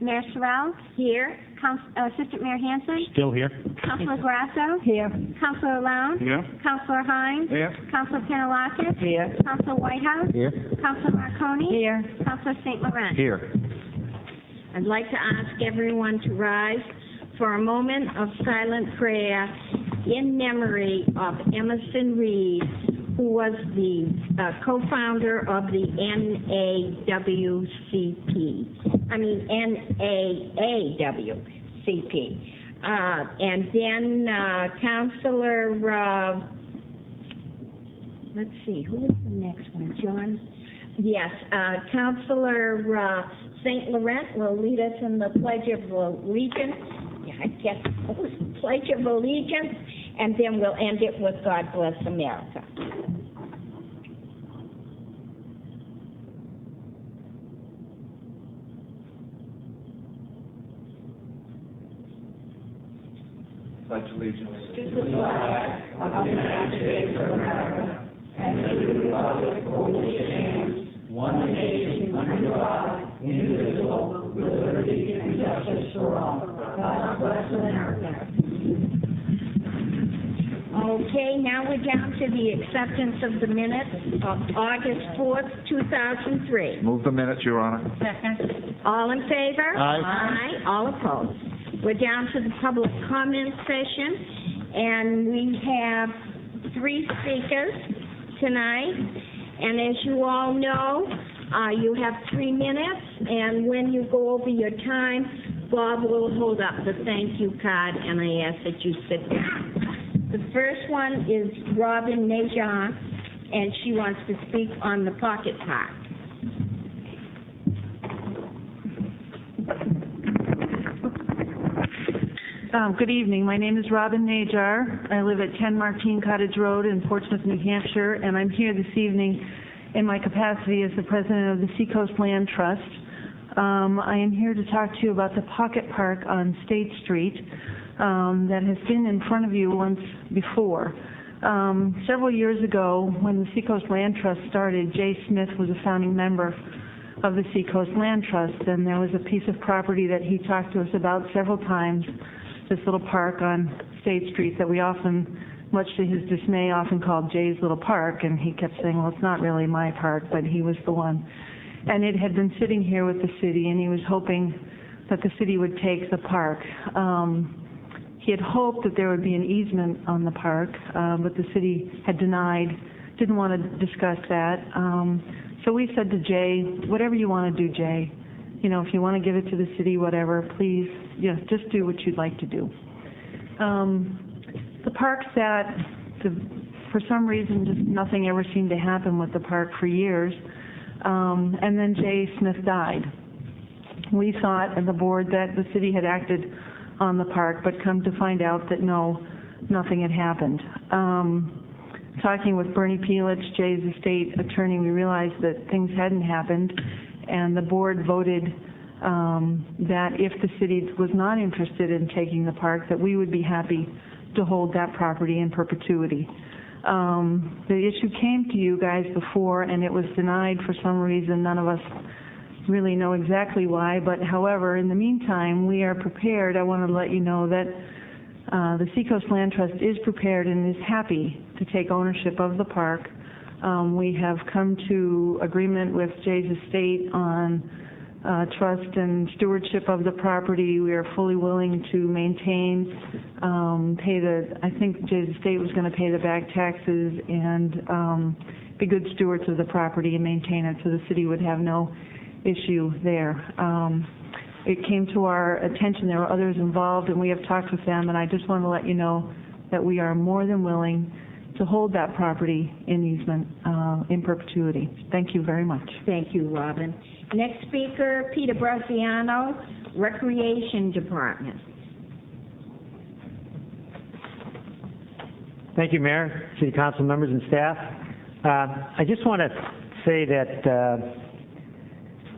Mayor Sorrell? Here. Assistant Mayor Hanson? Still here. Councilor Grasso? Here. Councilor Lown? Here. Councilor Hines? Here. Councilor Panalakis? Here. Councilor Whitehouse? Here. Councilor Marconi? Here. Councilor St. Laurent? Here. I'd like to ask everyone to rise for a moment of silent prayer in memory of Emerson Reed, who was the co-founder of the NAAWCP. And then Councilor, let's see, who is the next one? John? Yes, Councilor St. Laurent will lead us in the Pledge of Allegiance. Yeah, I guess Pledge of Allegiance, and then we'll end it with God Bless America. Pledge allegiance To the flag of the United States of America and to the republic for which it stands, one nation under God, indivisible, with liberty and justice for all. God bless America. Okay, now we're down to the acceptance of the minutes of August 4th, 2003. Move the minutes, Your Honor. Second. All in favor? Aye. Aye. All opposed. We're down to the public comment session, and we have 3 speakers tonight. And as you all know, you have 3 minutes, and when you go over your time, Bob will hold up the thank you card, and I ask that you sit down. The first one is Robin Najar, and she wants to speak on the pocket park. Good evening. My name is Robin Najar. I live at 10 Martine Cottage Road in Portsmouth, New Hampshire, and I'm here this evening in my capacity as the president of the Seacoast Land Trust. I am here to talk to you about the pocket park on State Street that has been in front of you once before. Several years ago, when the Seacoast Land Trust started, Jay Smith was a founding member of the Seacoast Land Trust, and there was a piece of property that he talked to us about several times, this little park on State Street that we often, much to his dismay, often called Jay's Little Park, and he kept saying, well, it's not really my park, but he was the one. And it had been sitting here with the city, and he was hoping that the city would take the park. He had hoped that there would be an easement on the park, but the city had denied, didn't want to discuss that. So we said to Jay, whatever you want to do, Jay, you know, if you want to give it to the city, whatever, please, just do what you'd like to do. The park sat, for some reason, just nothing ever seemed to happen with the park for years. And then Jay Smith died. We thought, and the board, that the city had acted on the park, but come to find out that no, nothing had happened. Talking with Bernie Pelich, Jay's estate attorney, we realized that things hadn't happened, and the board voted that if the city was not interested in taking the park, that we would be happy to hold that property in perpetuity. The issue came to you guys before, and it was denied for some reason. None of us really know exactly why, but however, in the meantime, we are prepared. I want to let you know that the Seacoast Land Trust is prepared and is happy to take ownership of the park. We have come to agreement with Jay's estate on trust and stewardship of the property. We are fully willing to maintain, I think Jay's estate was going to pay the back taxes and be good stewards of the property and maintain it, so the city would have no issue there. It came to our attention there were others involved, and we have talked with them, and I just want to let you know that we are more than willing to hold that property in easement in perpetuity. Thank you very much. Thank you, Robin. Next speaker, Peter Braziano, Recreation Department. Thank you, Mayor, City Council members, and staff. I just want to say that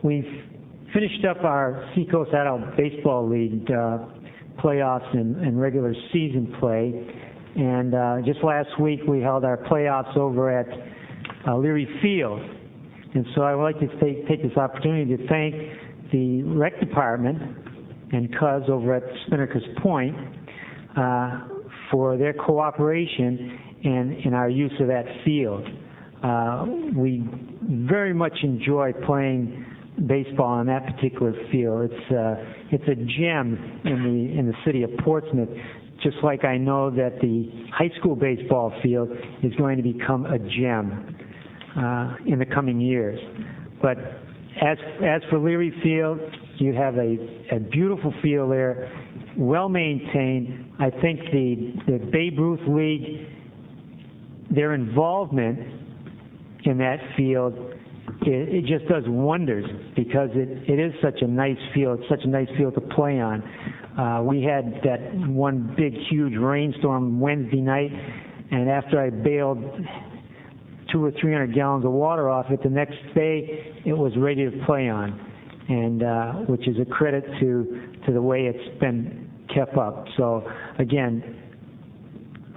we've finished up our Seacoast Adult Baseball League playoffs and regular season play. And just last week we held our playoffs over at Leary Field. And so I would like to take this opportunity to thank the rec department and Cuz over at Spinnaker's Point for their cooperation in our use of that field. We very much enjoy playing baseball on that particular field. It's a gem in the city of Portsmouth, just like I know that the high school baseball field is going to become a gem in the coming years. But as for Leary Field, you have a beautiful field there, well maintained. I think the Babe Ruth League, their involvement in that field, it just does wonders because it is such a nice field, such a nice field to play on. We had that one big, huge rainstorm Wednesday night, and after I bailed 200 or 300 gallons of water off it, the next day it was ready to play on, and which is a credit to the way it's been kept up. So again,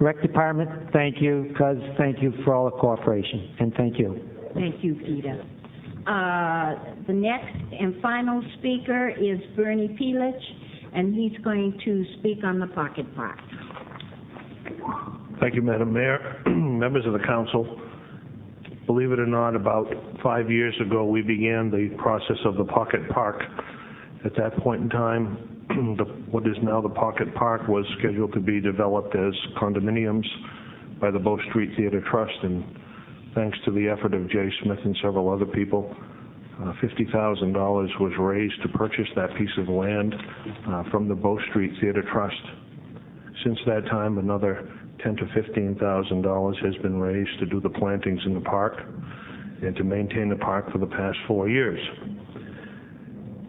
Rec Department, thank you. Cuz, thank you for all the cooperation, and thank you. Thank you, Peter. The next and final speaker is Bernie Pelich, and he's going to speak on the Pocket Park. Thank you, Madam Mayor. Members of the council, believe it or not, about 5 years ago we began the process of the Pocket Park. At that point in time, what is now the Pocket Park was scheduled to be developed as condominiums by the Bow Street Theater Trust, and thanks to the effort of Jay Smith and several other people, $50,000 was raised to purchase that piece of land from the Bow Street Theater Trust. Since that time, another $10,000 to $15,000 has been raised to do the plantings in the park and to maintain the park for the past 4 years.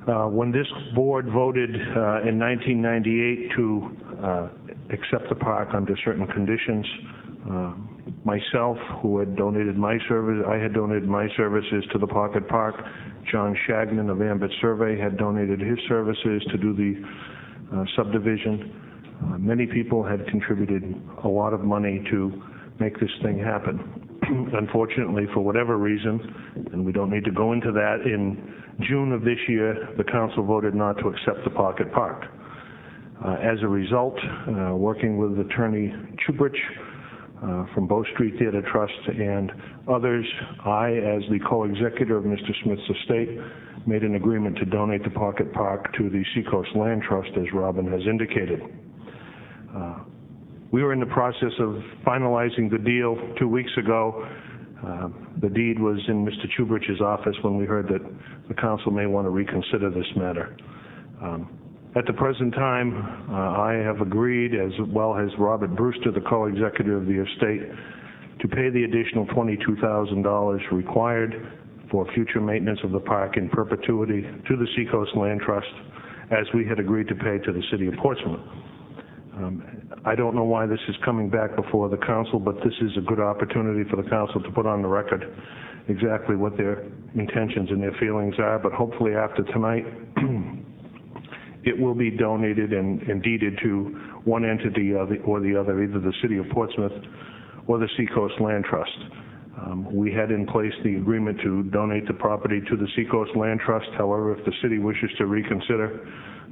When this board voted in 1998 to accept the park under certain conditions, myself, who had donated my service, I had donated my services to the Pocket Park. John Shagnon of Ambit Survey had donated his services to do the subdivision. Many people had contributed a lot of money to make this thing happen. Unfortunately, for whatever reason, and we don't need to go into that, in June of this year, the council voted not to accept the Pocket Park. As a result, working with Attorney Chubrich from Bow Street Theater Trust and others, I, as the co-executor of Mr. Smith's estate, made an agreement to donate the Pocket Park to the Seacoast Land Trust, as Robin has indicated. We were in the process of finalizing the deal 2 weeks ago. The deed was in Mr. Chubrich's office when we heard that the council may want to reconsider this matter. At the present time, I have agreed, as well as Robert Brewster, the co-executive of the estate, to pay the additional $22,000 required for future maintenance of the park in perpetuity to the Seacoast Land Trust, as we had agreed to pay to the city of Portsmouth. I don't know why this is coming back before the council, but this is a good opportunity for the council to put on the record exactly what their intentions and their feelings are, but hopefully after tonight, it will be donated and deeded to one entity or the other, either the city of Portsmouth or the Seacoast Land Trust. We had in place the agreement to donate the property to the Seacoast Land Trust. However, if the city wishes to reconsider,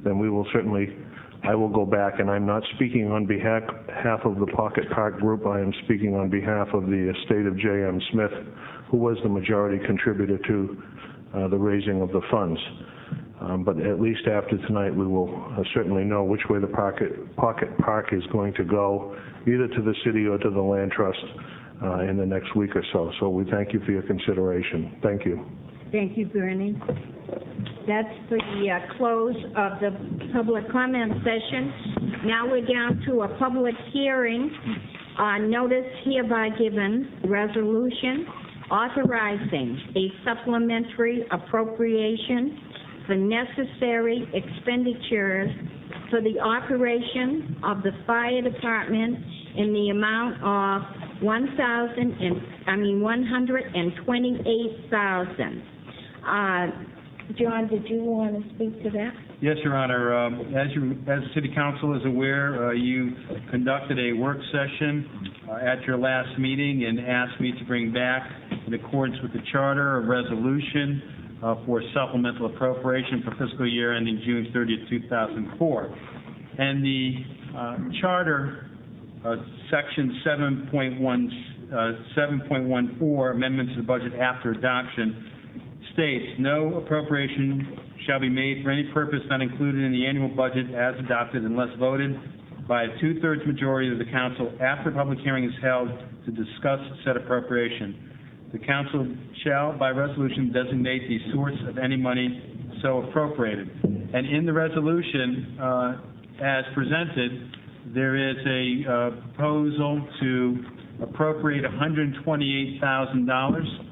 then we will certainly, I will go back, and I'm not speaking on behalf of the Pocket Park Group. I am speaking on behalf of the estate of J.M. Smith, who was the majority contributor to the raising of the funds. But at least after tonight, we will certainly know which way the Pocket Park is going to go, either to the city or to the Land Trust in the next week or so. So we thank you for your consideration. Thank you. Thank you, Bernie. That's the close of the public comment session. Now we're down to a public hearing on notice hereby given, resolution authorizing a supplementary appropriation for necessary expenditures for the operation of the fire department in the amount of $128,000. John, did you want to speak to that? Yes, Your Honor. As the City Council is aware, you conducted a work session at your last meeting and asked me to bring back, in accordance with the charter, a resolution for supplemental appropriation for fiscal year ending June 30th, 2004. And the charter, section 7.14, amendments to the budget after adoption, states no appropriation shall be made for any purpose not included in the annual budget as adopted unless voted by a two-thirds majority of the council after public hearing is held to discuss said appropriation. The council shall, by resolution, designate the source of any money so appropriated. And in the resolution, as presented, there is a proposal to appropriate $128,000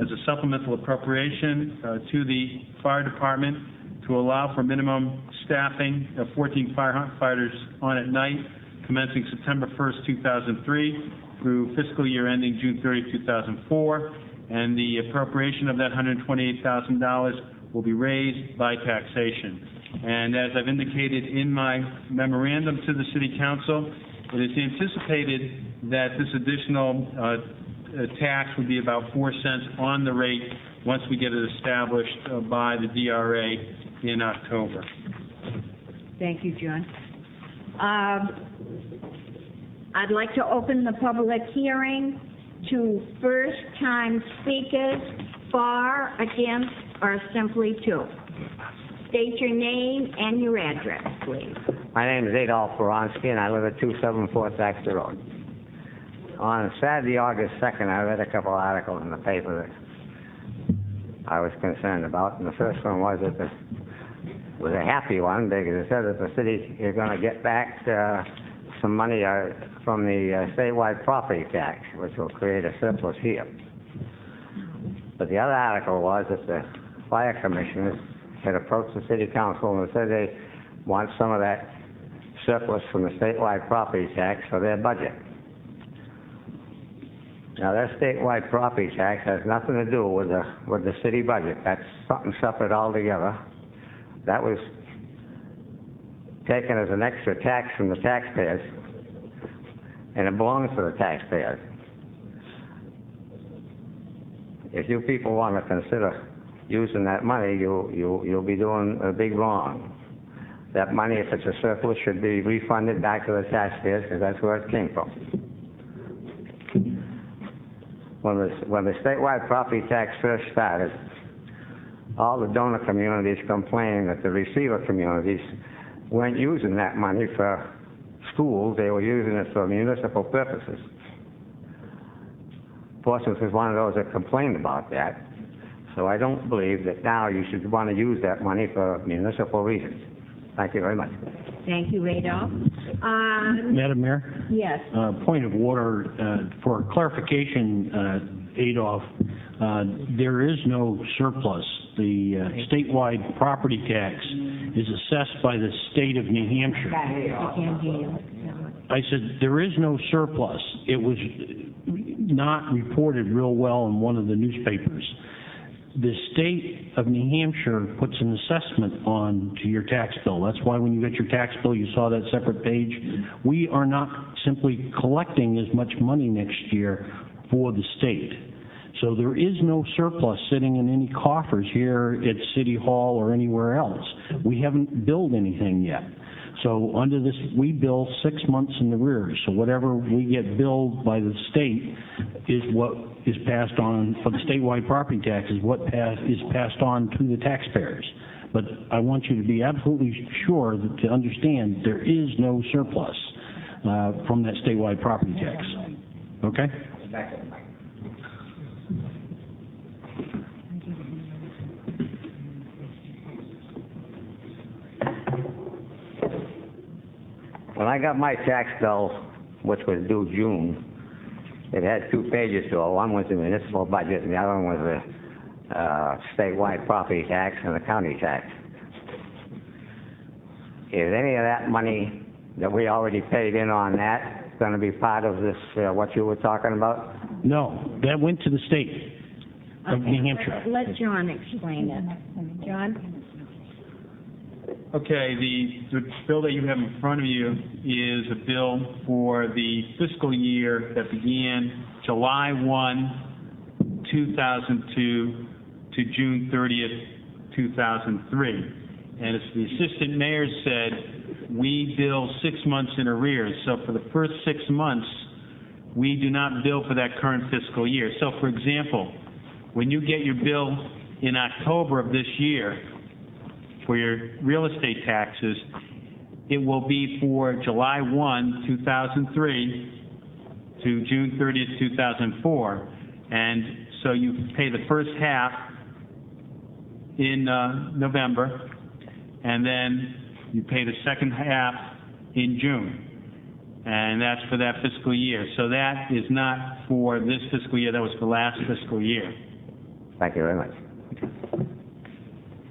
as a supplemental appropriation to the fire department to allow for minimum staffing of 14 firefighters on at night commencing September 1st, 2003 through fiscal year ending June 30, 2004. And the appropriation of that $128,000 will be raised by taxation. And as I've indicated in my memorandum to the City Council, it is anticipated that this additional tax would be about 4 cents on the rate once we get it established by the DRA in October. Thank you, John. I'd like to open the public hearing to first-time speakers, for, against, or simply to. State your name and your address, please. My name is Adolph Boronsky, and I live at 274 Thaxter Road. On Saturday, August 2nd, I read a couple articles in the paper that I was concerned about, and the first one was that it was a happy one because it said that the city is going to get back some money from the statewide property tax, which will create a surplus here. But the other article was that the fire commissioners had approached the city council and said they want some of that surplus from the statewide property tax for their budget. Now, that statewide property tax has nothing to do with the city budget. That's something separate altogether. That was taken as an extra tax from the taxpayers, and it belongs to the taxpayers. If you people want to consider using that money, you'll be doing a big wrong. That money, if it's a surplus, should be refunded back to the taxpayers because that's where it came from. When the statewide property tax first started, all the donor communities complained that the receiver communities weren't using that money for schools, they were using it for municipal purposes. Portsmouth was one of those that complained about that. So I don't believe that now you should want to use that money for municipal reasons. Thank you very much. Thank you, Adolph. Madam Mayor? Yes. Point of order, for clarification, Adolph, there is no surplus. The statewide property tax is assessed by the state of New Hampshire. I can't hear you. I said there is no surplus. It was not reported real well in one of the newspapers. The state of New Hampshire puts an assessment on to your tax bill. That's why when you get your tax bill, you saw that separate page. We are not simply collecting as much money next year for the state. So there is no surplus sitting in any coffers here at City Hall or anywhere else. We haven't billed anything yet. So under this, we bill 6 months in arrears. So whatever we get billed by the state is what is passed on for the statewide property tax is what is passed on to the taxpayers. But I want you to be absolutely sure that to understand there is no surplus from that statewide property tax. Okay? When I got my tax bill, which was due June, it had 2 pages to it. One was the municipal budget, and the other one was the statewide property tax and the county tax. Is any of that money that we already paid in on that going to be part of this, what you were talking about? No, that went to the state of New Hampshire. Let John explain it. John? Okay, the bill that you have in front of you is a bill for the fiscal year that began July 1, 2002 to June 30th, 2003. And as the assistant mayor said, we bill 6 months in arrears. So for the first 6 months, we do not bill for that current fiscal year. So for example, when you get your bill in October of this year for your real estate taxes, it will be for July 1, 2003 to June 30th, 2004. And so you pay the first half in November, and then you pay the second half in June. And that's for that fiscal year. So that is not for this fiscal year, that was for last fiscal year. Thank you very much.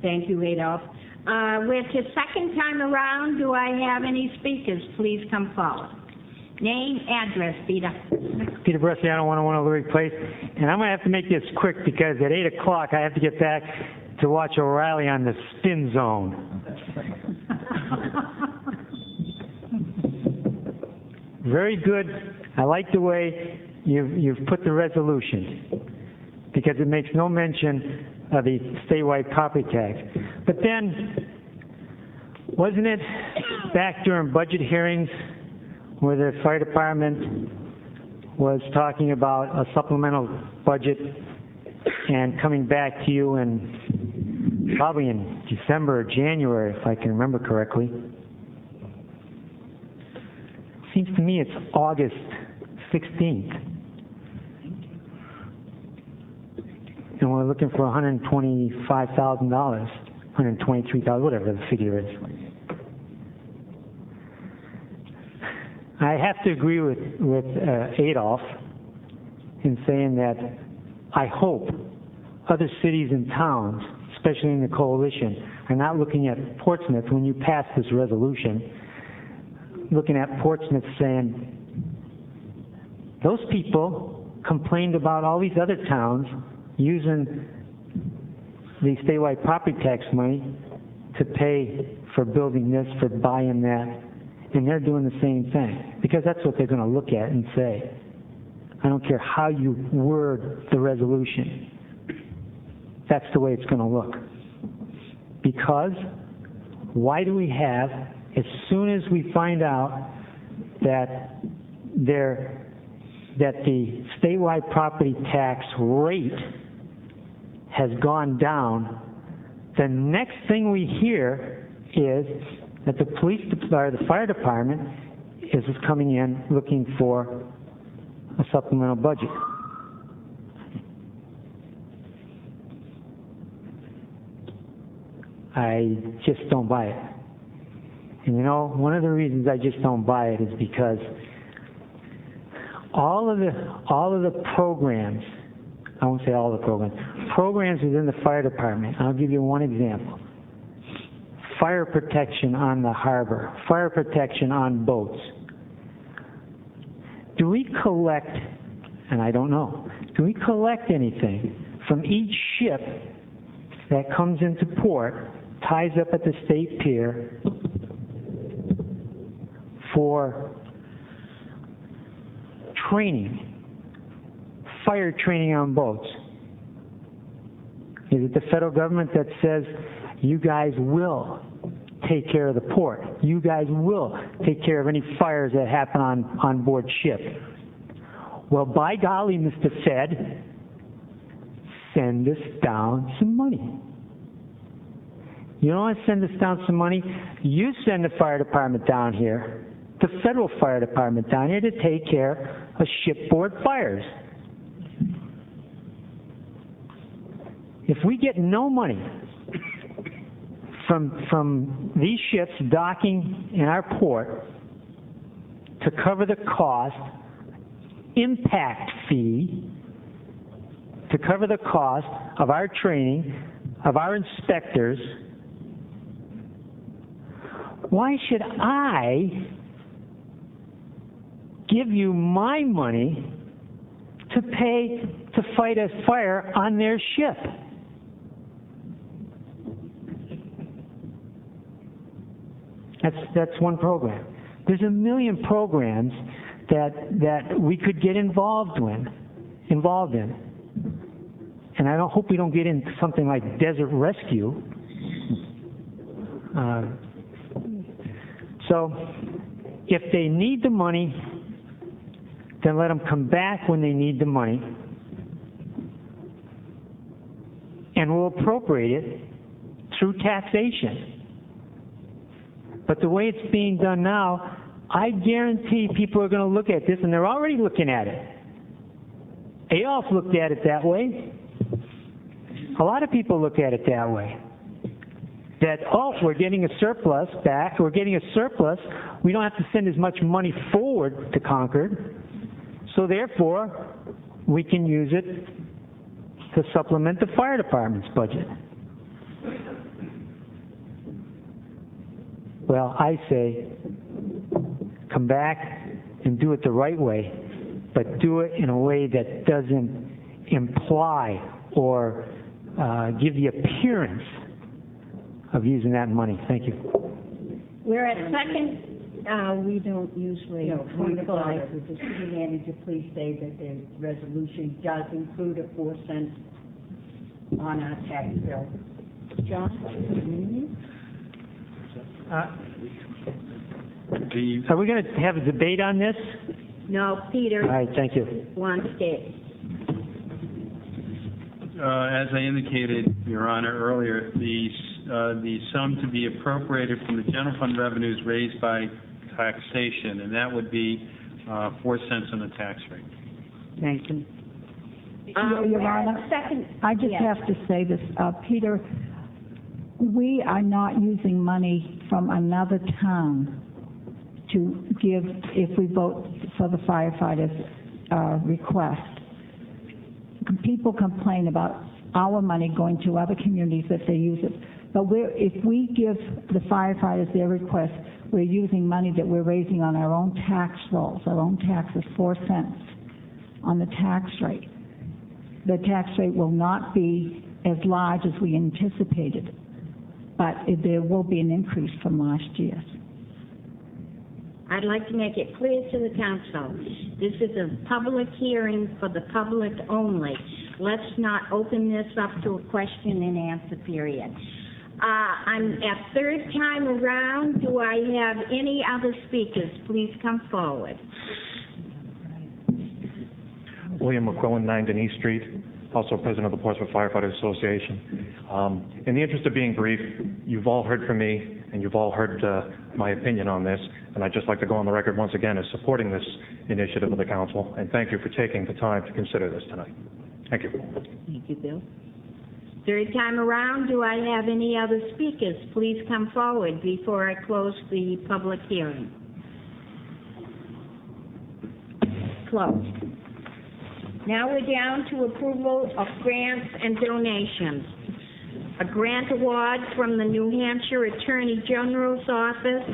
Thank you, Adolph. With the second time around, do I have any speakers? Please come forward. Name, address, Peter. Peter Bresciano, 101 Lurie Place. And I'm going to have to make this quick because at 8 o'clock I have to get back to watch O'Reilly on the spin zone. Very good. I like the way you've put the resolution because it makes no mention of the statewide property tax. But then, wasn't it back during budget hearings where the fire department was talking about a supplemental budget and coming back to you in probably in December or January, if I can remember correctly? Seems to me it's August 16th. And we're looking for $125,000, $123,000, whatever the figure is. I have to agree with Adolph in saying that I hope other cities and towns, especially in the coalition, are not looking at Portsmouth when you pass this resolution, looking at Portsmouth saying, those people complained about all these other towns using the statewide property tax money to pay for building this, for buying that, and they're doing the same thing, because that's what they're going to look at and say. I don't care how you word the resolution. That's the way it's going to look. Because why do we have, as soon as we find out that the statewide property tax rate has gone down, the next thing we hear is that the the fire department is coming in looking for a supplemental budget. I just don't buy it. And you know, one of the reasons I just don't buy it is because all of the programs, I won't say all the programs within the fire department. I'll give you one example. Fire protection on the harbor, fire protection on boats. Do we collect, and I don't know, do we collect anything from each ship that comes into port, ties up at the state pier for training, fire training on boats? Is it the federal government that says, you guys will take care of the port, you guys will take care of any fires that happen on board ship? Well, by golly, Mr. Fed, send us down some money. You don't want to send us down some money? You send the fire department down here, the federal fire department down here, to take care of shipboard fires. If we get no money from these ships docking in our port to cover the cost, impact fee, to cover the cost of our training, of our inspectors, why should I give you my money to pay to fight a fire on their ship? That's one program. There's a million programs that we could get involved in. and I don't hope we don't get into something like desert rescue. So if they need the money, then let them come back when they need the money, and we'll appropriate it through taxation. But the way it's being done now, I guarantee people are going to look at this, and they're already looking at it. Adolph looked at it that way. A lot of people look at it that way. That, oh, we're getting a surplus back, we're getting a surplus, we don't have to send as much money forward to Concord, so therefore, we can use it to supplement the fire department's budget. Well, I say, come back and do it the right way, but do it in a way that doesn't imply or give the appearance of using that money. Thank you. We're at second. We don't usually. No, point of order. Would the city manager please say that the resolution does include a 4 cent on our tax bill? John? Are we going to have a debate on this? No, Peter All right, thank you. wants it. As I indicated, Your Honor, earlier, the sum to be appropriated from the general fund revenues raised by taxation, and that would be 4 cents on the tax rate. Thank you. Your Honor, second. I just have to say this, Peter, we are not using money from another town to give if we vote for the firefighters' request. People complain about our money going to other communities if they use it. But if we give the firefighters their request, we're using money that we're raising on our own tax rolls, our own taxes, 4 cents on the tax rate. The tax rate will not be as large as we anticipated, but there will be an increase from last year. I'd like to make it clear to the council, this is a public hearing for the public only. Let's not open this up to a question and answer period. I'm at third time around. Do I have any other speakers? Please come forward. William McQuillan, 9 Denise Street, also president of the Portsmouth Firefighters Association. In the interest of being brief, you've all heard from me, and you've all heard my opinion on this, and I'd just like to go on the record once again as supporting this initiative of the council, and thank you for taking the time to consider this tonight. Thank you. Thank you, Bill. Third time around, do I have any other speakers? Please come forward before I close the public hearing. Closed. Now we're down to approval of grants and donations. A grant award from the New Hampshire Attorney General's Office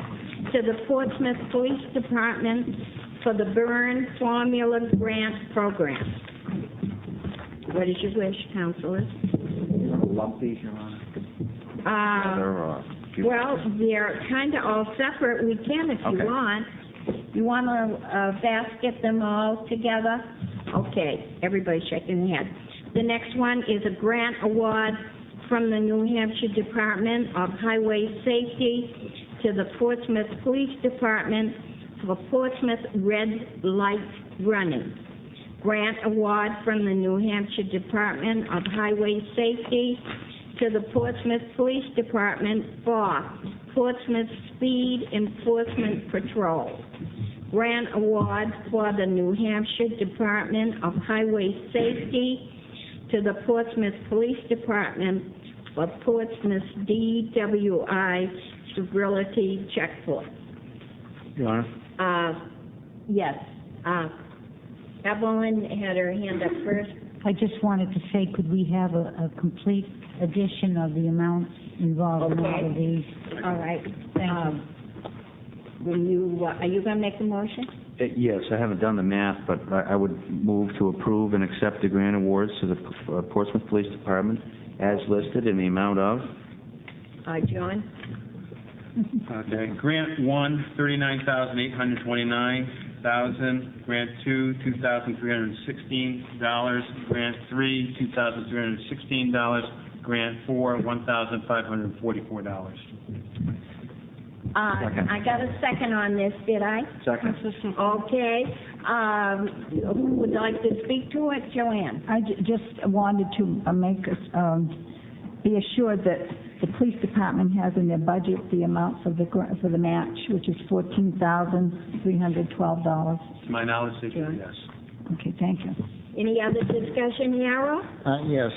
to the Portsmouth Police Department for the Burn Formula Grant Program. What is your wish, councilors? Lump these, Your Honor. Well, they're kind of all separate. We can if you want. You want to basket them all together? Okay, everybody's shaking their head. The next one is a grant award from the New Hampshire Department of Highway Safety to the Portsmouth Police Department for Portsmouth Red Light Running. Grant award from the New Hampshire Department of Highway Safety to the Portsmouth Police Department for Portsmouth Speed Enforcement Patrol. Grant award for the New Hampshire Department of Highway Safety to the Portsmouth Police Department for Portsmouth DWI Sterility Checkpoint. Your Honor? Yes. Evelyn had her hand up first. I just wanted to say, could we have a complete addition of the amounts involved in all of these? All right. Thank you. Are you going to make the motion? Yes, I haven't done the math, but I would move to approve and accept the grant awards to the Portsmouth Police Department as listed in the amount of? John? Okay. Grant 1, $39,829. $1,000. Grant 2, $2,316. Grant 3, $2,316. Grant 4, $1,544. I got a second on this, did I? Second. Okay. Who would like to speak to it? Joanne? I just wanted to make us be assured that the police department has in their budget the amount for the match, which is $14,312. To my knowledge, they do, yes. Okay, thank you. Any other discussion, Yarrow? Yes,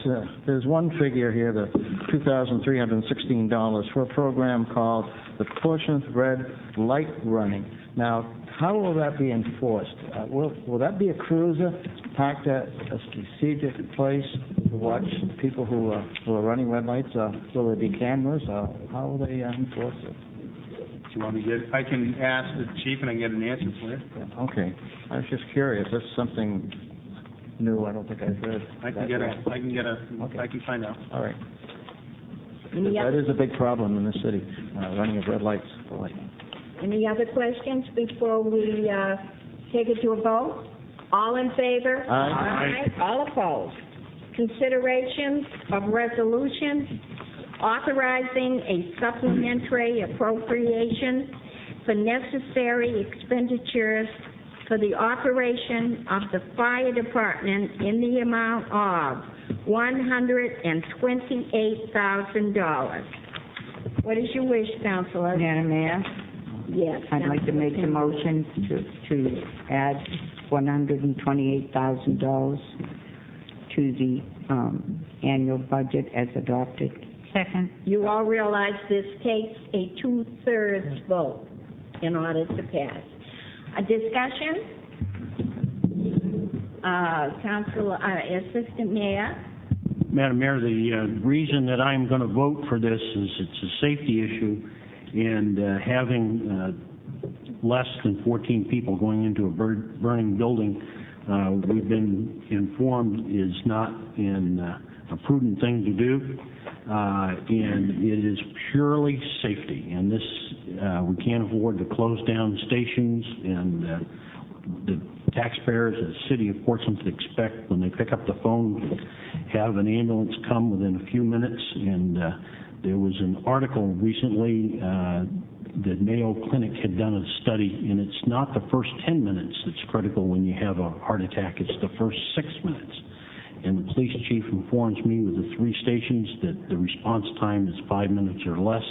there's one figure here, the $2,316 for a program called the Portsmouth Red Light Running. Now, how will that be enforced? Will that be a cruiser parked at a strategic place to watch people who are running red lights? Will there be cameras? How will they enforce it? Do you want me to get? I can ask the chief and I can get an answer for you. Okay, I was just curious. That's something new. I don't think I've heard. I can find out. All right. That is a big problem in the city, running of red lights. Any other questions before we take it to a vote? All in favor? Aye. All opposed? Considerations of resolution authorizing a supplementary appropriation for necessary expenditures for the operation of the fire department in the amount of $128,000. What is your wish, Councilor? Madam Mayor, Yes. I'd like to make the motion to add $128,000 to the annual budget as adopted. Second. You all realize this takes a 2/3 vote in order to pass. A discussion? Councilor, Assistant Mayor? Madam Mayor, the reason that I'm going to vote for this is it's a safety issue, and having less than 14 people going into a burning building, we've been informed is not a prudent thing to do, and it is purely safety. And this, we can't afford to close down stations, and the taxpayers of the city of Portsmouth expect when they pick up the phone, have an ambulance come within a few minutes. And there was an article recently that Mayo Clinic had done a study, and it's not the first 10 minutes that's critical when you have a heart attack, it's the first 6 minutes. And the police chief informs me with the 3 stations that the response time is 5 minutes or less.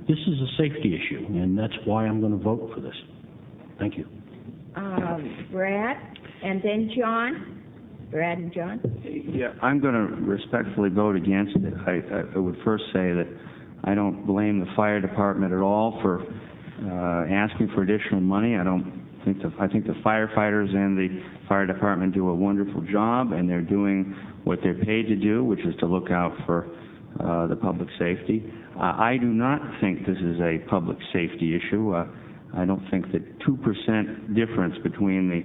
This is a safety issue, and that's why I'm going to vote for this. Thank you. Brad, and then John. Brad and John. Yeah, I'm going to respectfully vote against it. I would first say that I don't blame the fire department at all for asking for additional money. I think the firefighters and the fire department do a wonderful job, and they're doing what they're paid to do, which is to look out for the public safety. I do not think this is a public safety issue. I don't think that 2% difference between the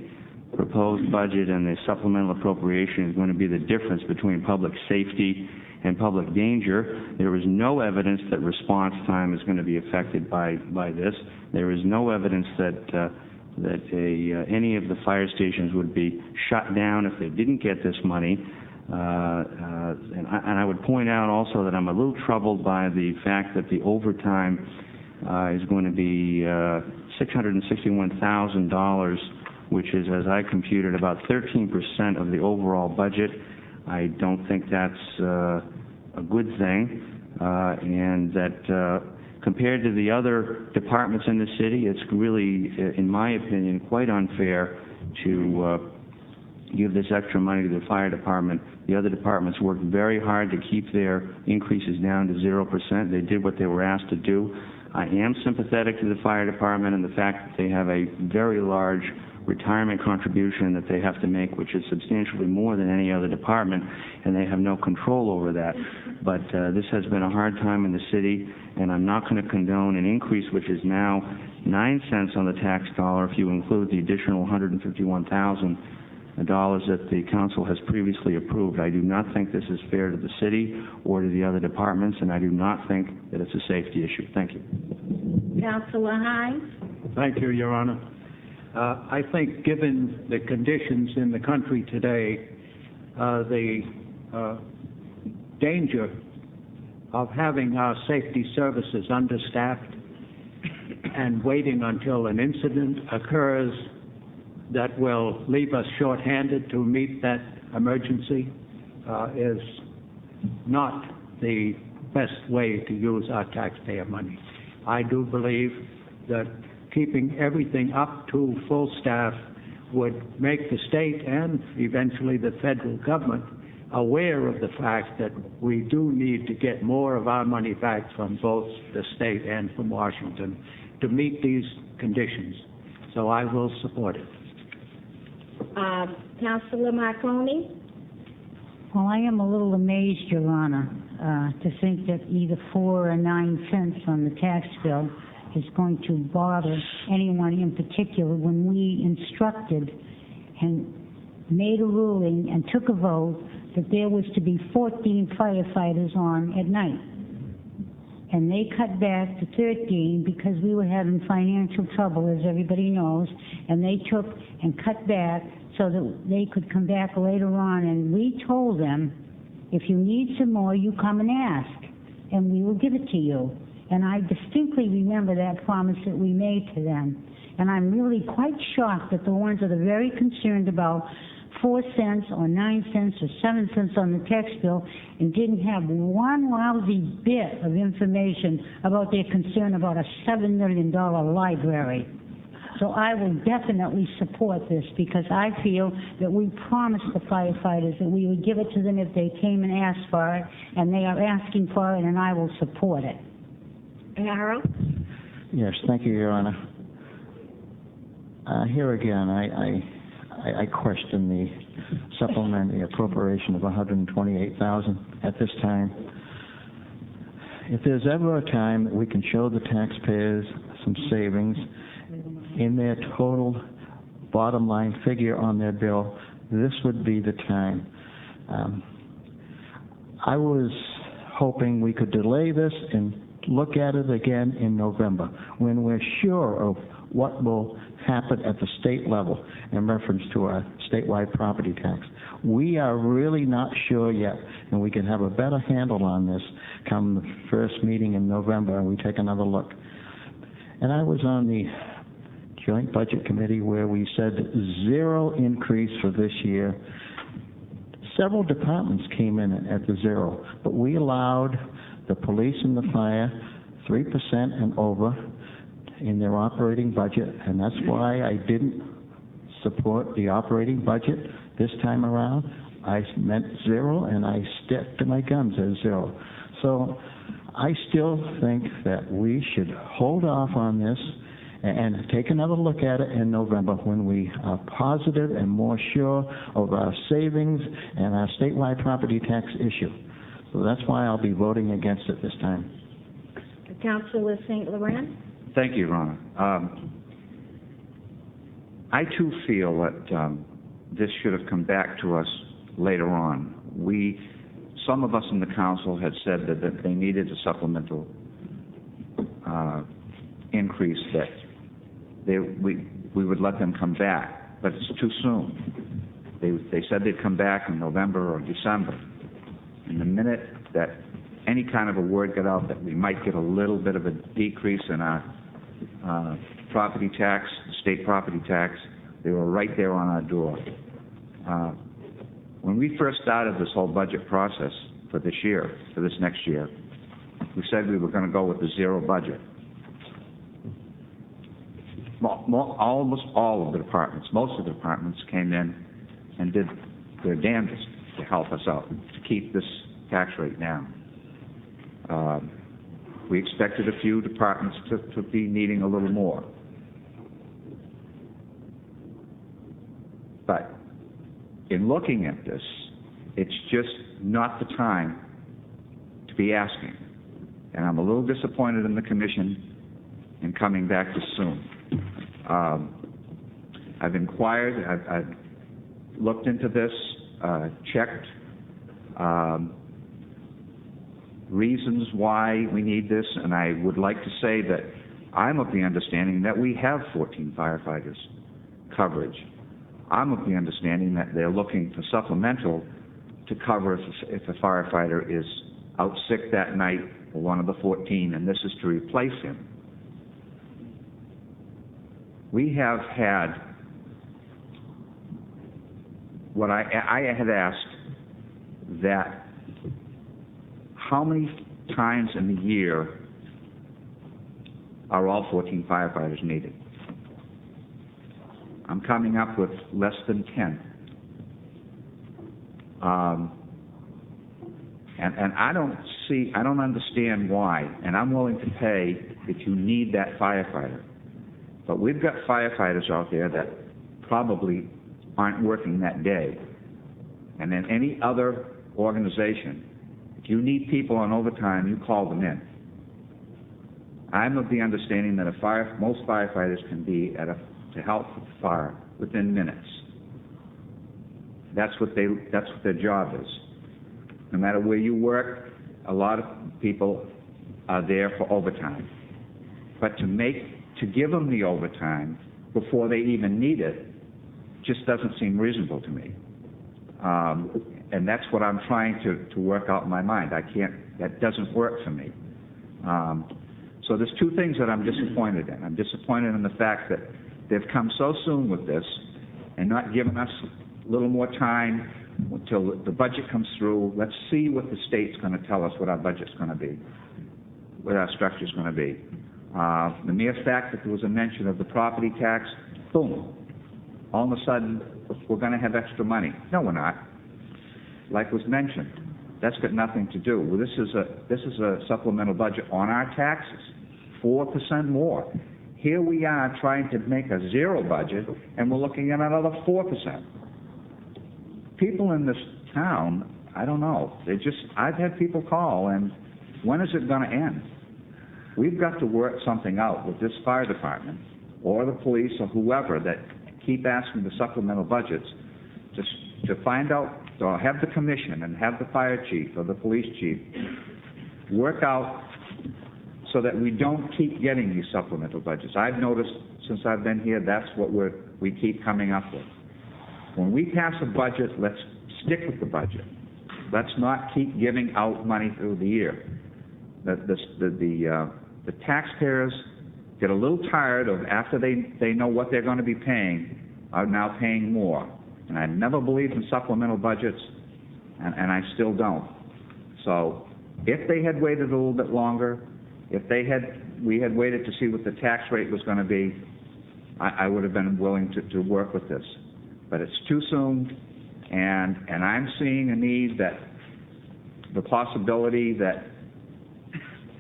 proposed budget and the supplemental appropriation is going to be the difference between public safety and public danger. There is no evidence that response time is going to be affected by this. There is no evidence that any of the fire stations would be shut down if they didn't get this money. And I would point out also that I'm a little troubled by the fact that the overtime is going to be $661,000, which is, as I computed, about 13% of the overall budget. I don't think that's a good thing, and that compared to the other departments in the city, it's really, in my opinion, quite unfair to give this extra money to the fire department. The other departments worked very hard to keep their increases down to 0%. They did what they were asked to do. I am sympathetic to the fire department and the fact that they have a very large retirement contribution that they have to make, which is substantially more than any other department, and they have no control over that. But this has been a hard time in the city, and I'm not going to condone an increase which is now 9 cents on the tax dollar if you include the additional $151,000 that the council has previously approved. I do not think this is fair to the city or to the other departments, and I do not think that it's a safety issue. Thank you. Councilor Hines? Thank you, Your Honor. I think given the conditions in the country today, the danger of having our safety services understaffed and waiting until an incident occurs that will leave us shorthanded to meet that emergency is not the best way to use our taxpayer money. I do believe that keeping everything up to full staff would make the state and eventually the federal government aware of the fact that we do need to get more of our money back from both the state and from Washington to meet these conditions. So I will support it. Councilor Marconi? Well, I am a little amazed, Your Honor, to think that either 4 or 9 cents on the tax bill is going to bother anyone in particular when we instructed and made a ruling and took a vote that there was to be 14 firefighters on at night. And they cut back to 13 because we were having financial trouble, as everybody knows, and they took and cut back so that they could come back later on. And we told them, if you need some more, you come and ask, and we will give it to you. And I distinctly remember that promise that we made to them. And I'm really quite shocked that the ones that are very concerned about 4 cents or 9 cents or 7 cents on the tax bill and didn't have one lousy bit of information about their concern about a $7 million library. So I will definitely support this because I feel that we promised the firefighters that we would give it to them if they came and asked for it, and they are asking for it, and I will support it. Harold? Yes, thank you, Your Honor. Here again, I question the supplementary appropriation of $128,000 at this time. If there's ever a time that we can show the taxpayers some savings in their total bottom line figure on their bill, this would be the time. I was hoping we could delay this and look at it again in November when we're sure of what will happen at the state level in reference to our statewide property tax. We are really not sure yet, and we can have a better handle on this come the first meeting in November and we take another look. And I was on the Joint Budget Committee where we said 0 increase for this year. Several departments came in at the 0, but we allowed the police and the fire 3% and over in their operating budget, and that's why I didn't support the operating budget this time around. I meant 0, and I stick to my guns at 0. So I still think that we should hold off on this and take another look at it in November when we are positive and more sure of our savings and our statewide property tax issue. So that's why I'll be voting against it this time. Councilor St. Laurent? Thank you, Your Honor. I too feel that this should have come back to us later on. Some of us in the council had said that they needed a supplemental increase, that we would let them come back, but it's too soon. They said they'd come back in November or December. And the minute that any kind of a word got out that we might get a little bit of a decrease in our property tax, state property tax, they were right there on our door. When we first started this whole budget process for this year, for this next year, we said we were going to go with the 0 budget. Almost all of the departments, most of the departments came in and did their damnedest to help us out, to keep this tax rate down. We expected a few departments to be needing a little more. But in looking at this, it's just not the time to be asking. And I'm a little disappointed in the commission in coming back this soon. I've inquired, I've looked into this, checked reasons why we need this, and I would like to say that I'm of the understanding that we have 14 firefighters coverage. I'm of the understanding that they're looking for supplemental to cover if a firefighter is out sick that night, or one of the 14, and this is to replace him. We have had what I had asked, that how many times in the year are all 14 firefighters needed? I'm coming up with less than 10. And I don't understand why, and I'm willing to pay if you need that firefighter. But we've got firefighters out there that probably aren't working that day. And in any other organization, if you need people on overtime, you call them in. I'm of the understanding that most firefighters can be to help with the fire within minutes. That's what their job is. No matter where you work, a lot of people are there for overtime. But to give them the overtime before they even need it just doesn't seem reasonable to me. And that's what I'm trying to work out in my mind. That doesn't work for me. So there's two things that I'm disappointed in. I'm disappointed in the fact that they've come so soon with this and not given us a little more time until the budget comes through. Let's see what the state's going to tell us what our budget's going to be, what our structure's going to be. The mere fact that there was a mention of the property tax, boom, all of a sudden we're going to have extra money. No, we're not. Like was mentioned, that's got nothing to do. Well, this is a supplemental budget on our taxes, 4% more. Here we are trying to make a zero budget, and we're looking at another 4%. People in this town, I don't know. I've had people call, and when is it going to end? We've got to work something out with this fire department or the police or whoever that keep asking the supplemental budgets to find out, or have the commission and have the fire chief or the police chief work out so that we don't keep getting these supplemental budgets. I've noticed since I've been here, that's what we keep coming up with. When we pass a budget, let's stick with the budget. Let's not keep giving out money through the year. The taxpayers get a little tired of, after they know what they're going to be paying, are now paying more. And I never believed in supplemental budgets, and I still don't. So if they had waited a little bit longer, if we had waited to see what the tax rate was going to be, I would have been willing to work with this. But it's too soon, and I'm seeing a need, that the possibility that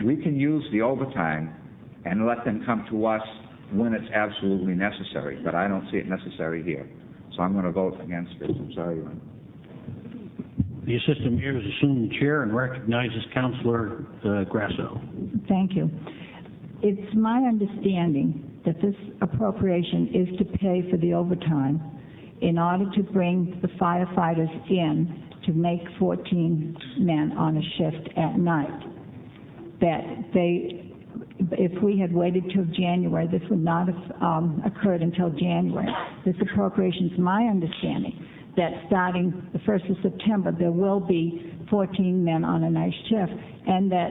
we can use the overtime and let them come to us when it's absolutely necessary. But I don't see it necessary here. So I'm going to vote against this. I'm sorry, Ron. The Assistant Mayor has assumed the chair and recognizes Councilor Grasso. Thank you. It's my understanding that this appropriation is to pay for the overtime in order to bring the firefighters in to make 14 men on a shift at night. If we had waited till January, this would not have occurred until January. This appropriation is my understanding that starting the 1st of September, there will be 14 men on a night shift, and that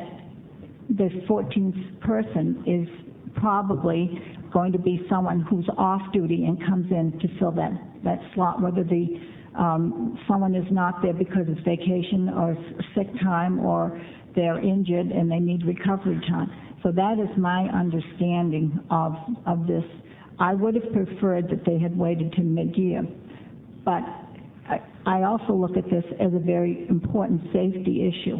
this 14th person is probably going to be someone who's off duty and comes in to fill that slot, whether someone is not there because it's vacation or sick time, or they're injured and they need recovery time. So that is my understanding of this. I would have preferred that they had waited to mid-year, but I also look at this as a very important safety issue.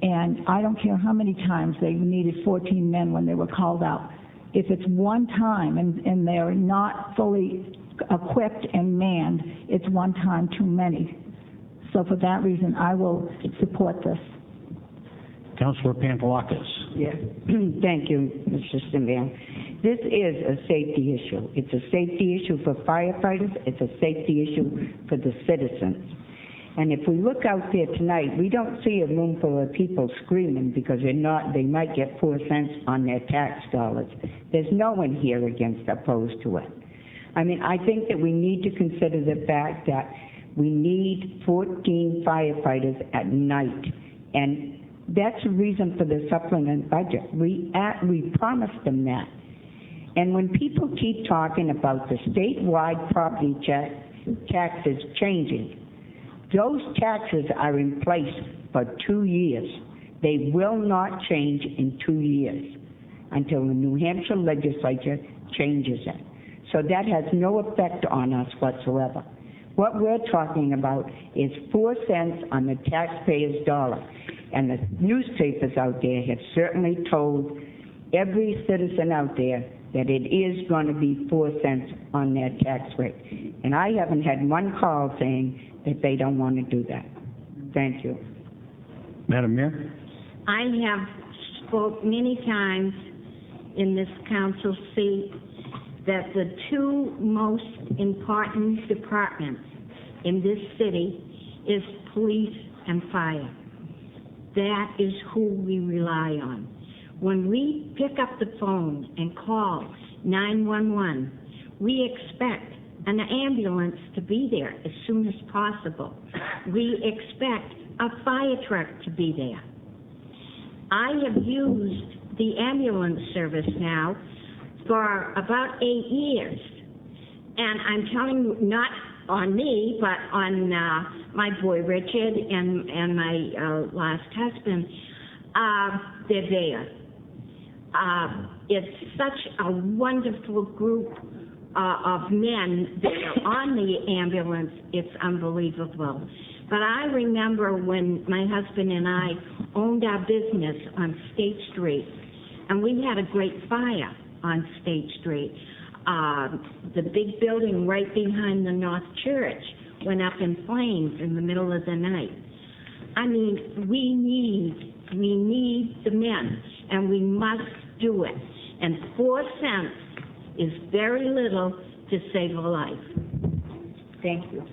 And I don't care how many times they needed 14 men when they were called out. If it's one time and they're not fully equipped and manned, it's one time too many. So for that reason, I will support this. Councilor Pantelakis. Yes, thank you, Mr. Stimban. This is a safety issue. It's a safety issue for firefighters. It's a safety issue for the citizens. And if we look out there tonight, we don't see a room full of people screaming because they might get 4 cents on their tax dollars. There's no one here opposed to it. I mean, I think that we need to consider the fact that we need 14 firefighters at night, and that's the reason for the supplement budget. We promised them that. And when people keep talking about the statewide property taxes changing, those taxes are in place for 2 years. They will not change in 2 years until the New Hampshire legislature changes it. So that has no effect on us whatsoever. What we're talking about is 4 cents on the taxpayer's dollar. And the newspapers out there have certainly told every citizen out there that it is going to be 4 cents on their tax rate. And I haven't had one call saying that they don't want to do that. Thank you. Madam Mayor? I have spoke many times in this council seat that the two most important departments in this city is police and fire. That is who we rely on. When we pick up the phone and call 911, we expect an ambulance to be there as soon as possible. We expect a fire truck to be there. I have used the ambulance service now for about 8 years. And I'm telling you, not on me, but on my boy Richard and my last husband, they're there. It's such a wonderful group of men that are on the ambulance. It's unbelievable. But I remember when my husband and I owned our business on State Street, and we had a great fire on State Street. The big building right behind the North Church went up in flames in the middle of the night. I mean, we need the men, and we must do it. And 4 cents is very little to save a life. Thank you.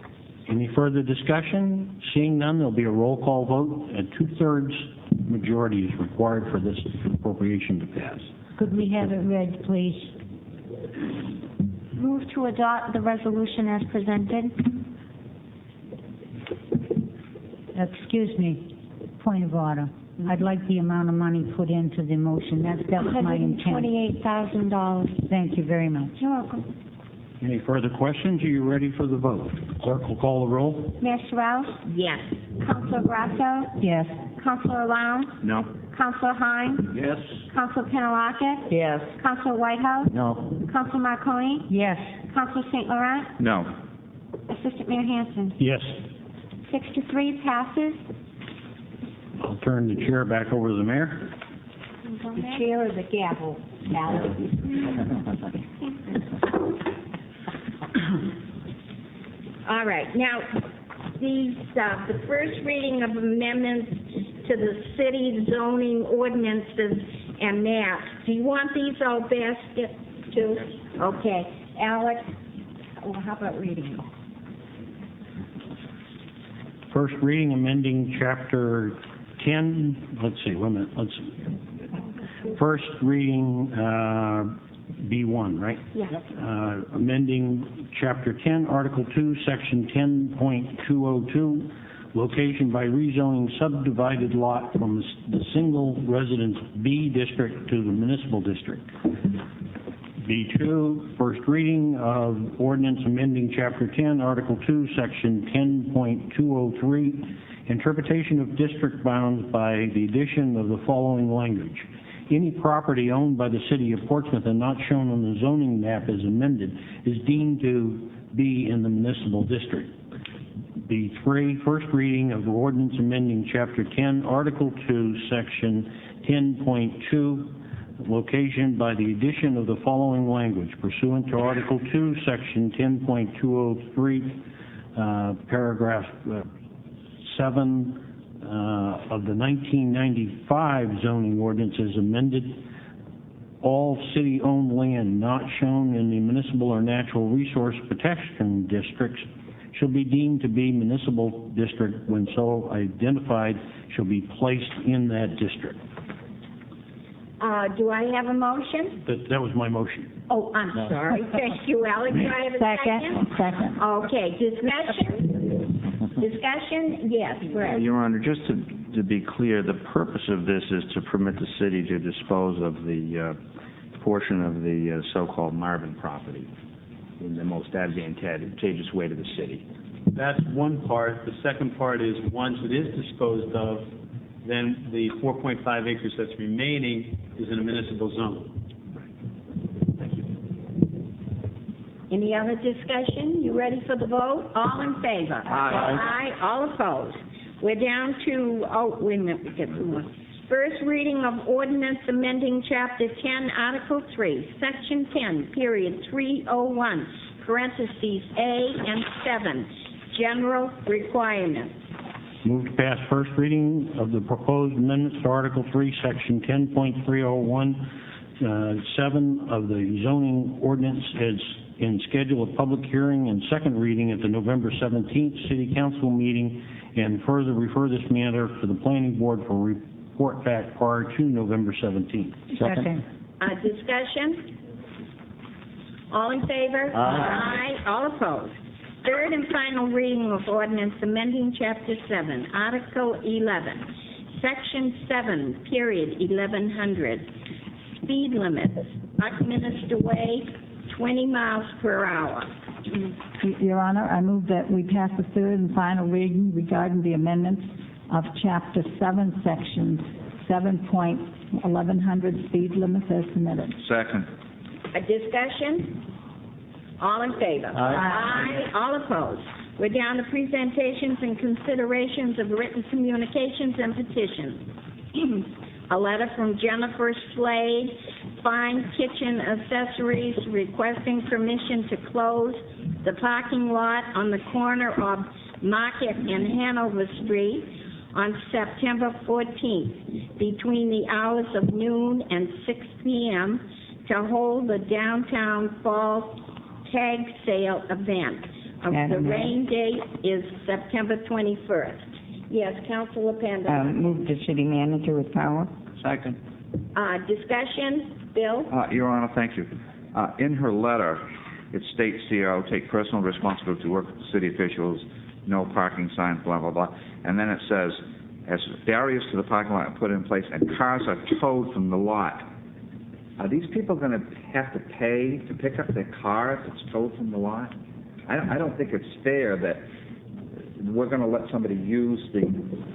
Any further discussion? Seeing none, there'll be a roll call vote. A 2/3 majority is required for this appropriation to pass. Could we have it read, please? Move to adopt the resolution as presented. Excuse me, point of order. I'd like the amount of money put into the motion. That was my intent. $128,000. Thank you very much. You're welcome. Any further questions? Are you ready for the vote? Clerk will call the roll. Mayor Sherrill? Yes. Councilor Grasso? Yes. Councilor Lowndes? No. Councilor Hines? Yes. Councilor Penelakis? Yes. Councilor Whitehouse? No. Councilor Marconi? Yes. Councilor St. Laurent? No. Assistant Mayor Hanson? Yes. 6 to 3 passes. I'll turn the chair back over to the mayor. The chair or the gavel? All right. Now, these the first reading of amendments to the city zoning ordinances and maps. Do you want these all basket too? Okay. Alex, well, how about reading them? First reading, amending chapter 10. Let's see, wait a minute. First reading, B1, right? Yes. Amending chapter 10, article 2, section 10.202, location by rezoning subdivided lot from the single residence B district to the municipal district. B2, first reading of ordinance amending chapter 10, article 2, section 10.203, interpretation of district bounds by the addition of the following language. Any property owned by the city of Portsmouth and not shown on the zoning map as amended is deemed to be in the municipal district. B3, first reading of ordinance amending chapter 10, article 2, section 10.2, location by the addition of the following language pursuant to article 2, section 10.203, paragraph 7 of the 1995 zoning ordinance is amended. All city-owned land not shown in the municipal or natural resource protection districts shall be deemed to be municipal district when so identified shall be placed in that district. Do I have a motion? That was my motion. Oh, I'm sorry. Thank you, Alex. Do I have a second? Second. Okay, discussion? Yes, Brett. Your Honor, just to be clear, the purpose of this is to permit the city to dispose of the portion of the so-called Marvin property in the most advantageous way to the city. That's one part. The second part is once it is disposed of, then the 4.5 acres that's remaining is in a municipal zone. Thank you. Any other discussion? You ready for the vote? All in favor? Aye. All opposed? We're down to, wait a minute, we get two more. First reading of ordinance amending Chapter 10, Article 3, Section 10, period 301, parentheses A and 7, general requirements. Move to pass first reading of the proposed amendments to Article 3, Section 10.301, 7 of the zoning ordinance and schedule a public hearing and second reading at the November 17th City Council meeting, and further refer this matter to the Planning Board for report back prior to November 17th. Second. Discussion? All in favor? Aye. All opposed? Third and final reading of ordinance amending Chapter 7, Article 11, Section 7, period 1100, speed limits, Buckminster Way, 20 miles per hour. Your Honor, I move that we pass the third and final reading regarding the amendments of Chapter 7, Section 7.1100 speed limits as submitted. Second. A discussion? All in favor? Aye. All opposed? We're down to presentations and considerations of written communications and petitions. A letter from Jennifer Slade, Fine Kitchen Accessories, requesting permission to close the parking lot on the corner of Market and Hanover Street on September 14th between the hours of noon and 6 p.m. to hold the downtown fall tag sale event. The rain date is September 21st. Yes, Councilor Panda. Move the city manager with power. Second. Discussion, Bill? Your Honor, thank you. In her letter, it states here, I'll take personal responsibility to work with the city officials, no parking signs, blah, blah, blah. And then it says, as barriers to the parking lot are put in place and cars are towed from the lot. Are these people going to have to pay to pick up their car if it's towed from the lot? I don't think it's fair that we're going to let somebody use the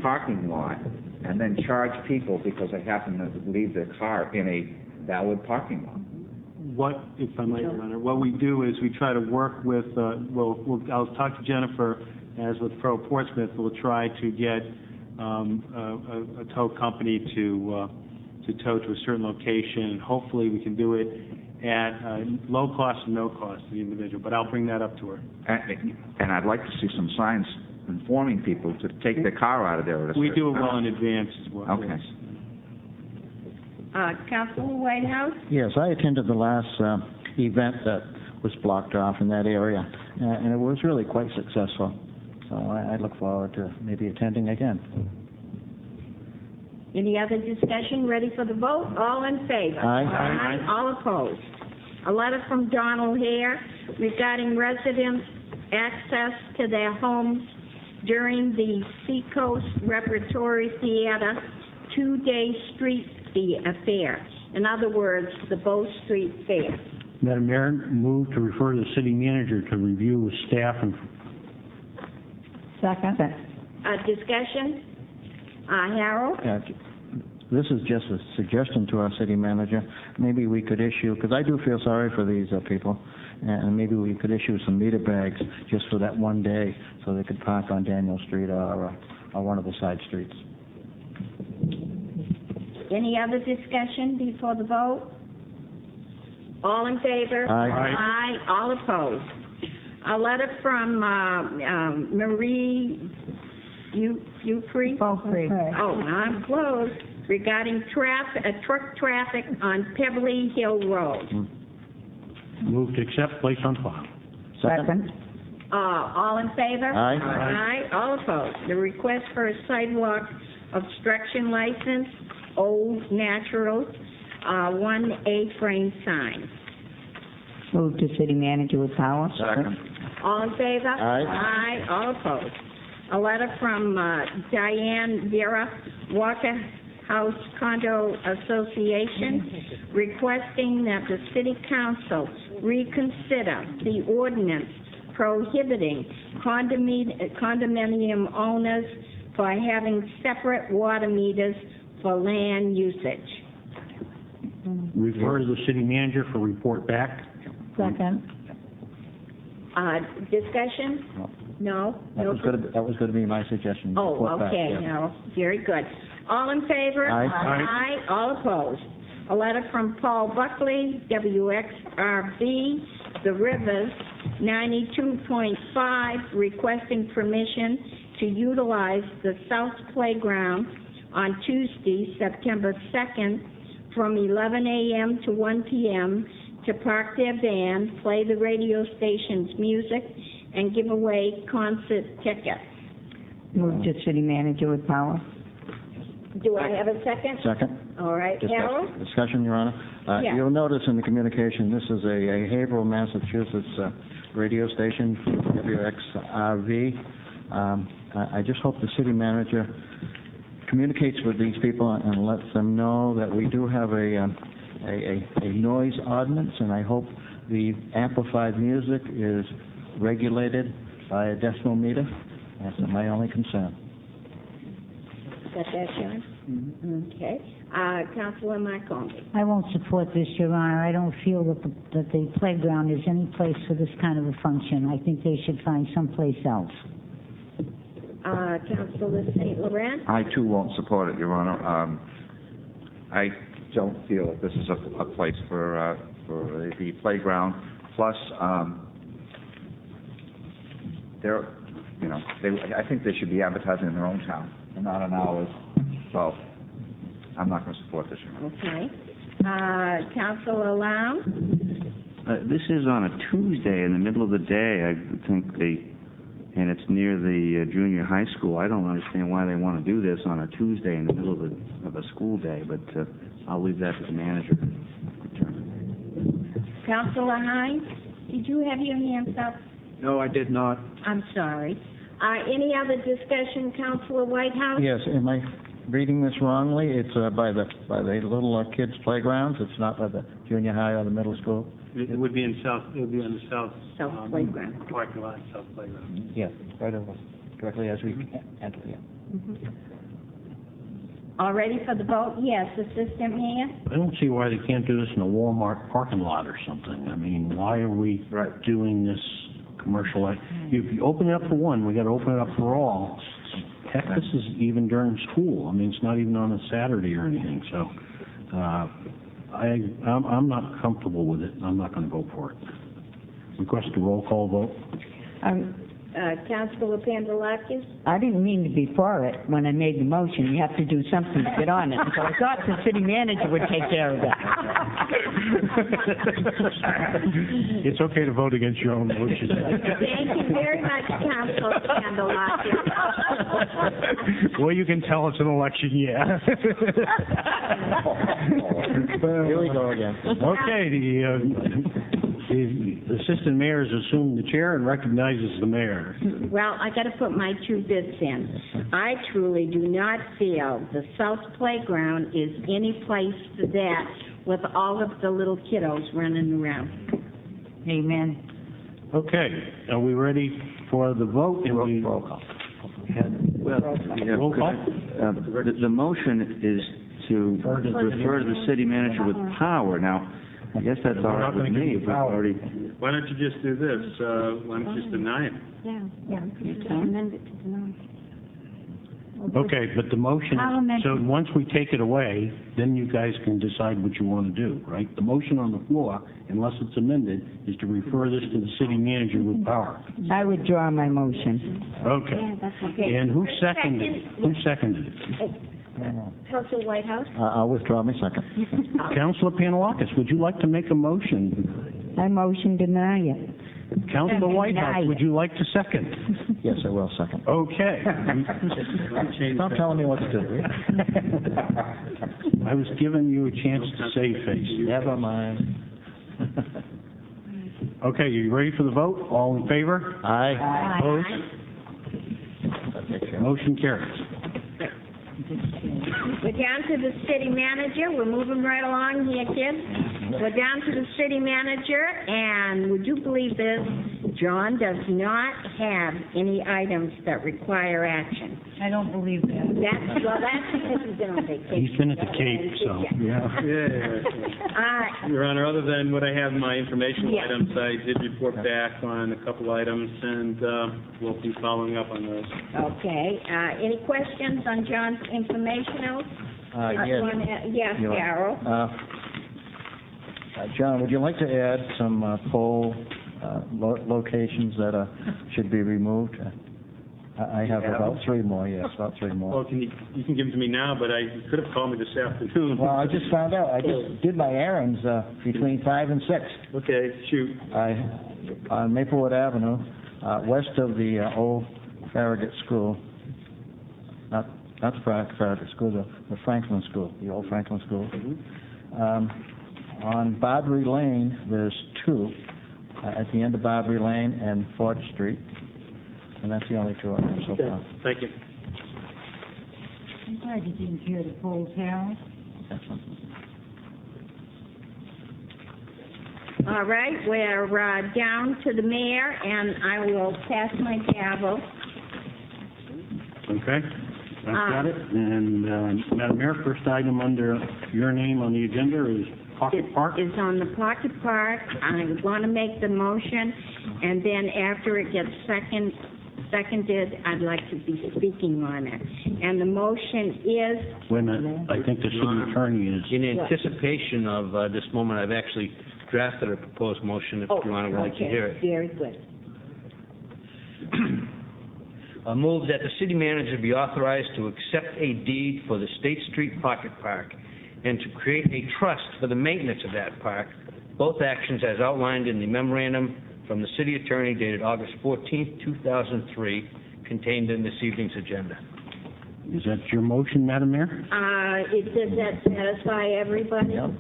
parking lot and then charge people because they happen to leave their car in a valid parking lot. What, if I might, Your Honor, what we do is we try to work with, I'll talk to Jennifer, as with Pro Portsmouth, we'll try to get a tow company to tow to a certain location, and hopefully we can do it at low cost and no cost to the individual, but I'll bring that up to her. And I'd like to see some signs informing people to take their car out of there. We do it well in advance as well. Okay. Yes. Councilor Whitehouse? Yes, I attended the last event that was blocked off in that area, and it was really quite successful. So I look forward to maybe attending again. Any other discussion? Ready for the vote? All in favor? Aye. All opposed? A letter from Donald Hare regarding residents' access to their homes during the Seacoast Repertory Theater two-day street fair. In other words, the Bow Street Fair. Madam Mayor, move to refer to the city manager to review with staff and... Second. Discussion? Harold? Yeah, this is just a suggestion to our city manager. Maybe we could issue, because I do feel sorry for these people, and maybe we could issue some meter bags just for that one day so they could park on Daniel Street or one of the side streets. Any other discussion before the vote? All in favor? Aye. All opposed? A letter from Marie Beaupre? Oh, I'm close. Regarding truck traffic on Pebbly Hill Road. Move to accept, place on file. Second. All in favor? Aye. All opposed? The request for a sidewalk obstruction license, Old Natural, one A-frame sign. Move to city manager with power. Second. All in favor? Aye. Aye, all opposed. A letter from Diane Vera, Walker House Condo Association, requesting that the city council reconsider the ordinance prohibiting condominium owners for having separate water meters for land usage. Refer to the city manager for report back. Second. Discussion? No? That was going to be my suggestion. Oh, Report back, okay, yeah. no, very good. All in favor? Aye. Aye, all opposed. A letter from Paul Buckley, WXRB, The Rivers, 92.5, requesting permission to utilize the South Playground on Tuesday, September 2nd, from 11 a.m. to 1 p.m. to park their van, play the radio station's music, and give away concert tickets. Move to city manager with power. Do I have a second? Second. All right, Harold? Discussion, Your Honor. Yeah. You'll notice in the communication, this is a Haverhill, Massachusetts radio station, WXRV. I just hope the city manager communicates with these people and lets them know that we do have a noise ordinance, and I hope the amplified music is regulated by a decimal meter. That's my only concern. Got that, John? Okay. Councilor Marconi. I won't support this, Your Honor. I don't feel that the playground is any place for this kind of a function. I think they should find someplace else. Councilor St. Laurent. I too won't support it, Your Honor. I don't feel that this is a place for the playground. Plus, I think they should be advertising in their own town and not in ours. So, I'm not going to support this, Your Honor. Okay. Councilor Lau. This is on a Tuesday in the middle of the day. I think and it's near the junior high school. I don't understand why they want to do this on a Tuesday in the middle of a school day, but I'll leave that to the manager. Councilor Hines, did you have your hands up? No, I did not. I'm sorry. Any other discussion, Councilor Whitehouse? Yes, am I reading this wrongly? It's by the little kids' playgrounds. It's not by the junior high or the middle school. It would be in South. It would be on the South Playground. parking lot, South Playground. Yeah, right over, directly as we enter here. All ready for the vote? Yes, Assistant Mayor? I don't see why they can't do this in a Walmart parking lot or something. I mean, why are we doing this commercial? If you open it up for one, we got to open it up for all. Heck, this is even during school. I mean, it's not even on a Saturday or anything. So, I'm not comfortable with it. I'm not going to vote for it. Request a roll call vote. Councilor Pandalakis? I didn't mean to be for it when I made the motion. You have to do something to get on it. So I thought the city manager would take care of that. It's okay to vote against your own motion. Thank you very much, Councilor Pandalakis. Well, you can tell it's an election year. Here we go again. Okay, the assistant mayor has assumed the chair and recognizes the mayor. Well, I got to put my 2 bits in. I truly do not feel the South Playground is any place for that with all of the little kiddos running around. Amen. Okay, are we ready for the vote? Roll call. Roll call? The motion is to refer to the city manager with power. Now, I guess that's all right with me. We've already. Why don't you just do this? Why don't you just deny it? Yeah. Amend it to deny. Okay, but the motion, I'll amend so it. once we take it away, then you guys can decide what you want to do, right? The motion on the floor, unless it's amended, is to refer this to the city manager with power. I withdraw my motion. Okay. Yeah, that's okay. And who seconded it? Who seconded it? Councilor Whitehouse? I'll withdraw my second. Councilor Panalakis, would you like to make a motion? I motion deny it. Councilor Whitehouse, would you like to second? Yes, I will second. Okay. Stop telling me what to do. I was giving you a chance to save face. Never mind. Okay, you ready for the vote? All in favor? Aye. Opposed? Motion carries. We're down to the city manager. We're moving right along here, kids. We're down to the city manager, and would you believe this? John does not have any items that require action. I don't believe that. That's because he's been on vacation. He's been at the Cape, so, yeah. Your Honor, other than what I have in my informational Yeah. items, I did report back on a couple items, and we'll be following up on those. Okay, any questions on John's informational? Yes. Yes, Darrell. John, would you like to add some poll locations that should be removed? I have about three more, yes, about three more. Well, you can give them to me now, but you could have called me this afternoon. Well, I just found out. I just did my errands between 5 and 6. Okay, shoot. On Maplewood Avenue, west of the old Farragut School, not the Farragut School, the Franklin School, the old Franklin School. On Barbary Lane, there's two, at the end of Barbary Lane and 4th Street. And that's the only two I have so far. Thank you. I'm glad you didn't hear the polls, Harold. All right, we're down to the mayor, and I will pass my gavel. Okay, I've got it. And Madam Mayor, first item under your name on the agenda is Pocket Park. Is on the Pocket Park. I want to make the motion, and then after it gets seconded, I'd like to be speaking on it. And the motion is... Wait a minute, I think the city attorney is... In anticipation of this moment, I've actually drafted a proposed motion, if Your Honor would like to hear it. Very good. Move that the city manager be authorized to accept a deed for the State Street Pocket Park and to create a trust for the maintenance of that park, both actions as outlined in the memorandum from the city attorney dated August 14th, 2003, contained in this evening's agenda. Is that your motion, Madam Mayor? Does that satisfy everybody? Yep.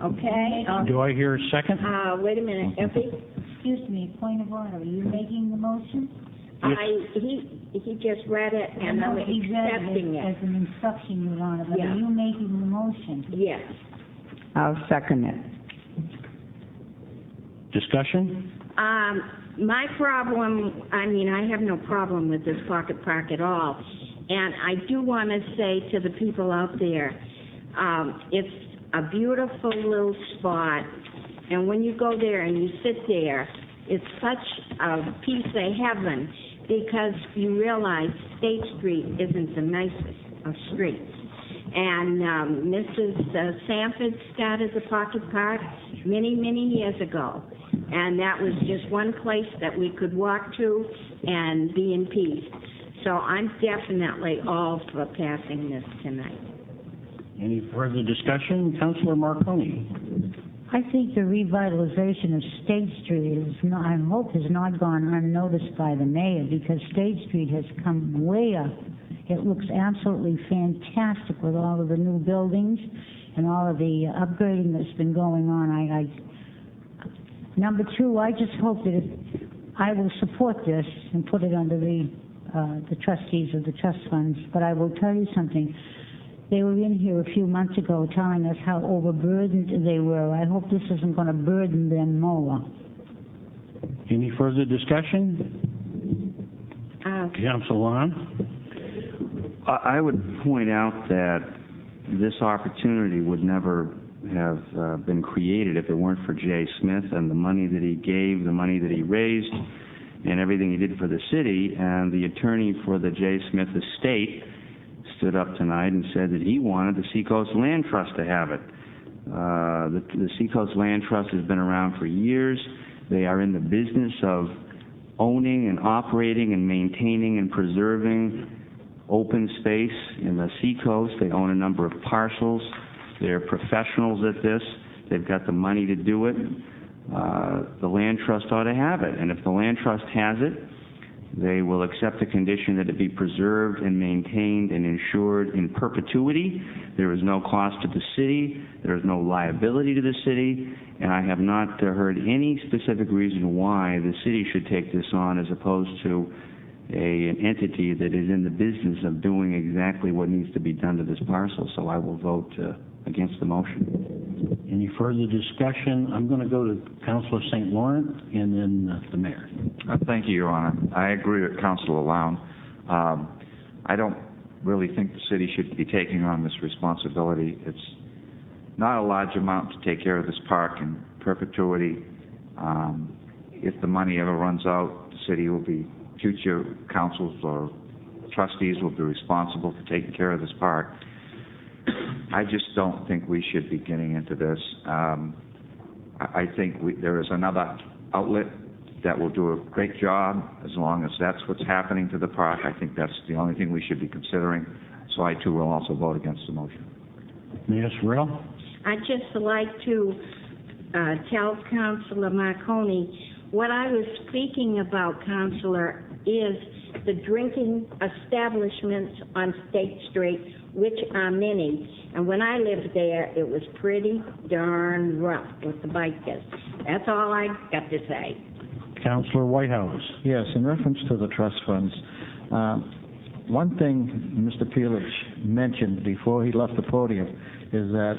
Okay. Do I hear a second? Wait a minute, Effie. Excuse me, point of order. Are you making the motion? He just read it, and I'm accepting it. As an instruction, Your Honor, but Yeah. are you making the motion? Yes. I'll second it. Discussion? My problem, I have no problem with this pocket park at all. And I do want to say to the people out there, it's a beautiful little spot. And when you go there and you sit there, it's such a piece of heaven because you realize State Street isn't the nicest of streets. And Mrs. Sanford started the pocket park many, many years ago. And that was just one place that we could walk to and be in peace. So I'm definitely all for passing this tonight. Any further discussion? Councilor Marconi. I think the revitalization of State Street I hope has not gone unnoticed by the mayor, because State Street has come way up. It looks absolutely fantastic with all of the new buildings and all of the upgrading that's been going on. Number two, I just hope that I will support this and put it under the trustees of the trust funds. But I will tell you something. They were in here a few months ago telling us how overburdened they were. I hope this isn't going to burden them more. Any further discussion? Councilor Lon? I would point out that this opportunity would never have been created if it weren't for Jay Smith and the money that he gave, the money that he raised, and everything he did for the city. And the attorney for the Jay Smith estate stood up tonight and said that he wanted the Seacoast Land Trust to have it. The Seacoast Land Trust has been around for years. They are in the business of owning and operating and maintaining and preserving open space in the Seacoast. They own a number of parcels. They're professionals at this. They've got the money to do it. the land trust ought to have it. And if the land trust has it, they will accept the condition that it be preserved and maintained and insured in perpetuity. There is no cost to the city. There is no liability to the city. And I have not heard any specific reason why the city should take this on as opposed to an entity that is in the business of doing exactly what needs to be done to this parcel. So I will vote against the motion. Any further discussion? I'm going to go to Councilor St. Laurent and then the mayor. Thank you, Your Honor. I agree with Councilor Lown. I don't really think the city should be taking on this responsibility. It's not a large amount to take care of this park in perpetuity. If the money ever runs out, the city will be, future councils or trustees will be responsible for taking care of this park. I just don't think we should be getting into this. I think there is another outlet that will do a great job as long as that's what's happening to the park. I think that's the only thing we should be considering. So I, too, will also vote against the motion. Mayor Sorrell? I'd just like to tell Councilor Marconi what I was speaking about, Councilor, is the drinking establishments on State Street, which are many. And when I lived there, it was pretty darn rough with the bikers. That's all I got to say. Councilor Whitehouse. Yes, in reference to the trust funds, one thing Mr. Peelich mentioned before he left the podium is that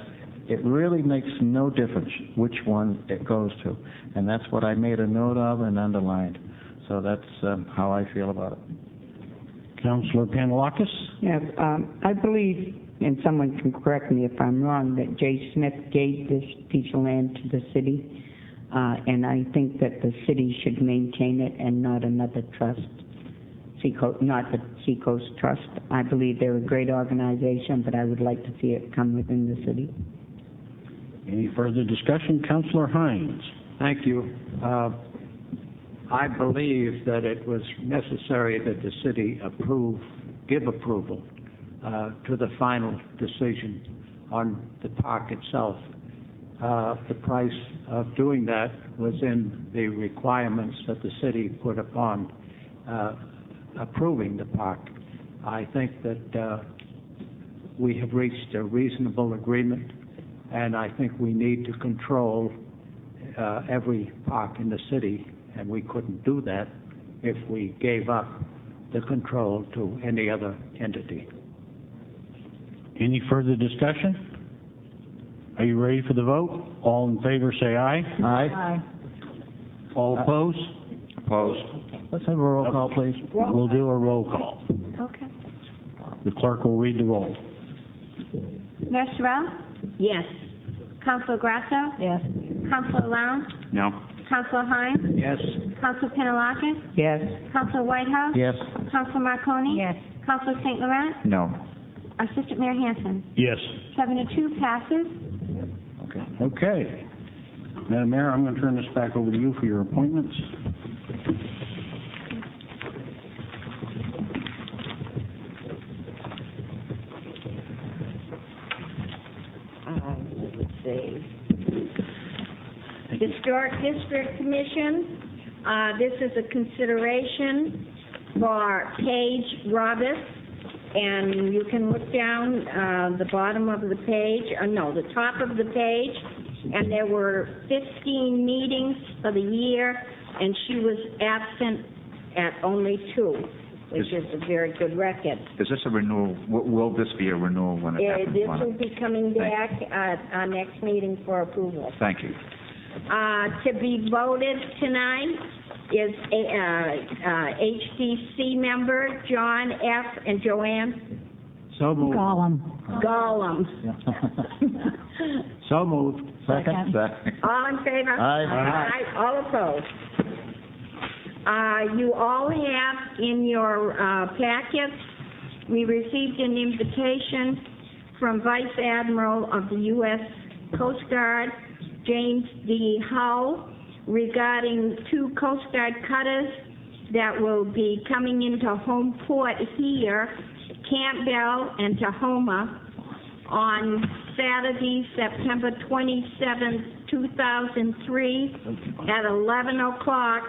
it really makes no difference which one it goes to. And that's what I made a note of and underlined. So that's how I feel about it. Councilor Panalakis? Yes, I believe, and someone can correct me if I'm wrong, that Jay Smith gave this piece of land to the city, and I think that the city should maintain it and not another trust, not the Seacoast Trust. I believe they're a great organization, but I would like to see it come within the city. Any further discussion? Councilor Hines. Thank you. I believe that it was necessary that the city give approval to the final decision on the park itself. The price of doing that was in the requirements that the city put upon approving the park. I think that we have reached a reasonable agreement, and I think we need to control every park in the city, and we couldn't do that if we gave up the control to any other entity. Any further discussion? Are you ready for the vote? All in favor say aye. Aye. Aye. All opposed? Opposed. Let's have a roll call, please. We'll do a roll call. Okay. The clerk will read the roll. Mayor Sorrell? Yes. Councilor Grasso? Yes. Councilor Lown? No? Councilor Hines? Yes. Councilor Panalakis? Yes. Councilor Whitehouse? Yes. Councilor Marconi? Yes. Councilor St. Laurent? No. Assistant Mayor Hanson? Yes. 7-2 passes. Okay. Madam Mayor, I'm going to turn this back over to you for your appointments. Let's see. Historic District Commission, this is a consideration for Paige Roberts, and you can look down the bottom of the page, the top of the page, and there were 15 meetings for the year, and she was absent at only 2, which is a very good record. Is this a renewal? Will this be a renewal when it happens? This will be coming back at our next meeting for approval. Thank you. To be voted tonight is HDC member John F. and Joanne So moved. Gollum. So moved. Second. All in favor? Aye. All opposed? You all have in your packets, we received an invitation from Vice Admiral of the U.S. Coast Guard, James D. Hull, regarding 2 Coast Guard cutters that will be coming into home port here, Campbell and Tahoma, on Saturday, September 27th 2003, at 11 o'clock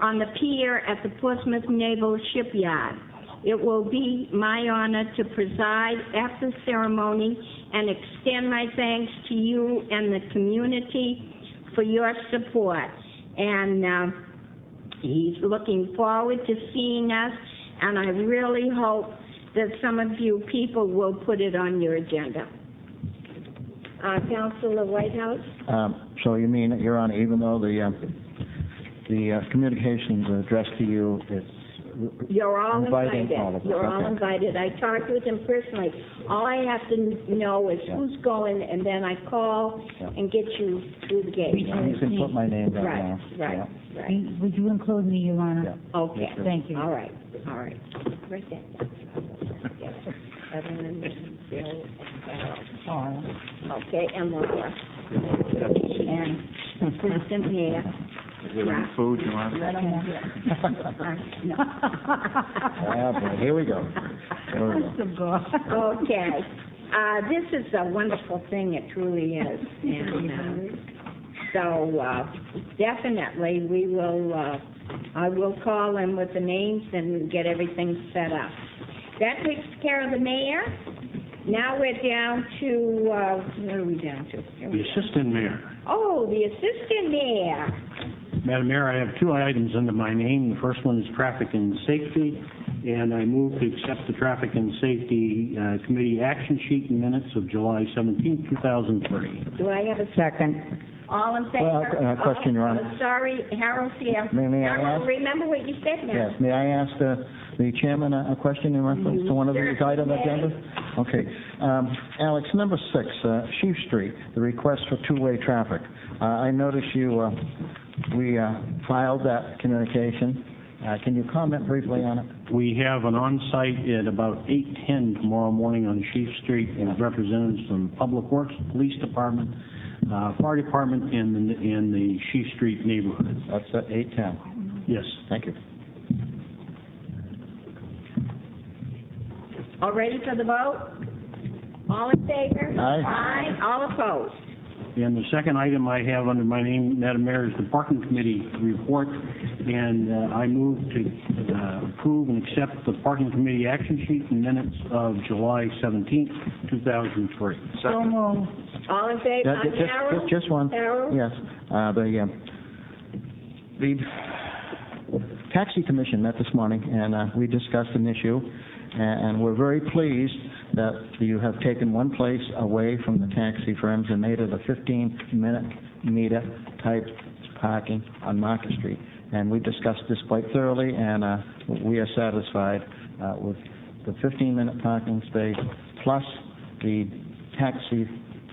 on the pier at the Portsmouth Naval Shipyard. It will be my honor to preside at the ceremony and extend my thanks to you and the community for your support. And he's looking forward to seeing us, and I really hope that some of you people will put it on your agenda. Councilor Whitehouse? So you mean, Your Honor, even though the communications addressed to you, it's You're all inviting invited. all of us, You're all okay. invited. I talked with him personally. All I have to know is who's going, and then I call and get you through the gate. You can put my name down now. Right. Would you include me, Your Honor? Okay. Thank you. All right. Right there. Evelyn, Bill, and Carol. Okay, and Laura. And Kristen here. Is there any food you want? Here we go. Okay. This is a wonderful thing, it truly is. And so definitely we will, I will call them with the names and get everything set up. That takes care of the mayor. Now we're down to, what are we down to? The assistant mayor. Oh, the assistant mayor. Madam Mayor, I have two items under my name. The first one is traffic and safety, and I move to accept the traffic and safety committee action sheet and minutes of July 17, 2003. Do I have a Second. all in favor? Well, question, Your Honor. Sorry, Harold's here. May I Harold, ask? remember what you said now. Yes, may I ask the chairman a question in reference to one of these item agendas? Okay. Alex, number 6, Sheaf Street, the request for two-way traffic. I noticed we filed that communication. Can you comment briefly on it? We have an on-site at about 8:10 tomorrow morning on Sheaf Street with representatives from Public Works, Police Department, Fire Department, and the Sheaf Street neighborhood. That's at 8:10. Yes. Thank you. All ready for the vote? All in favor? Aye. Aye. All opposed? And the second item I have under my name, Madam Mayor, is the Parking Committee report, and I move to approve and accept the Parking Committee action sheet and minutes of July 17, 2003. So moved. All in favor? Harold? Just one. Harold? Yes. The Taxi Commission met this morning, and we discussed an issue, and we're very pleased that you have taken one place away from the taxi firms and made it a 15-minute meter type parking on Market Street. And we discussed this quite thoroughly, and we are satisfied with the 15-minute parking space plus the taxi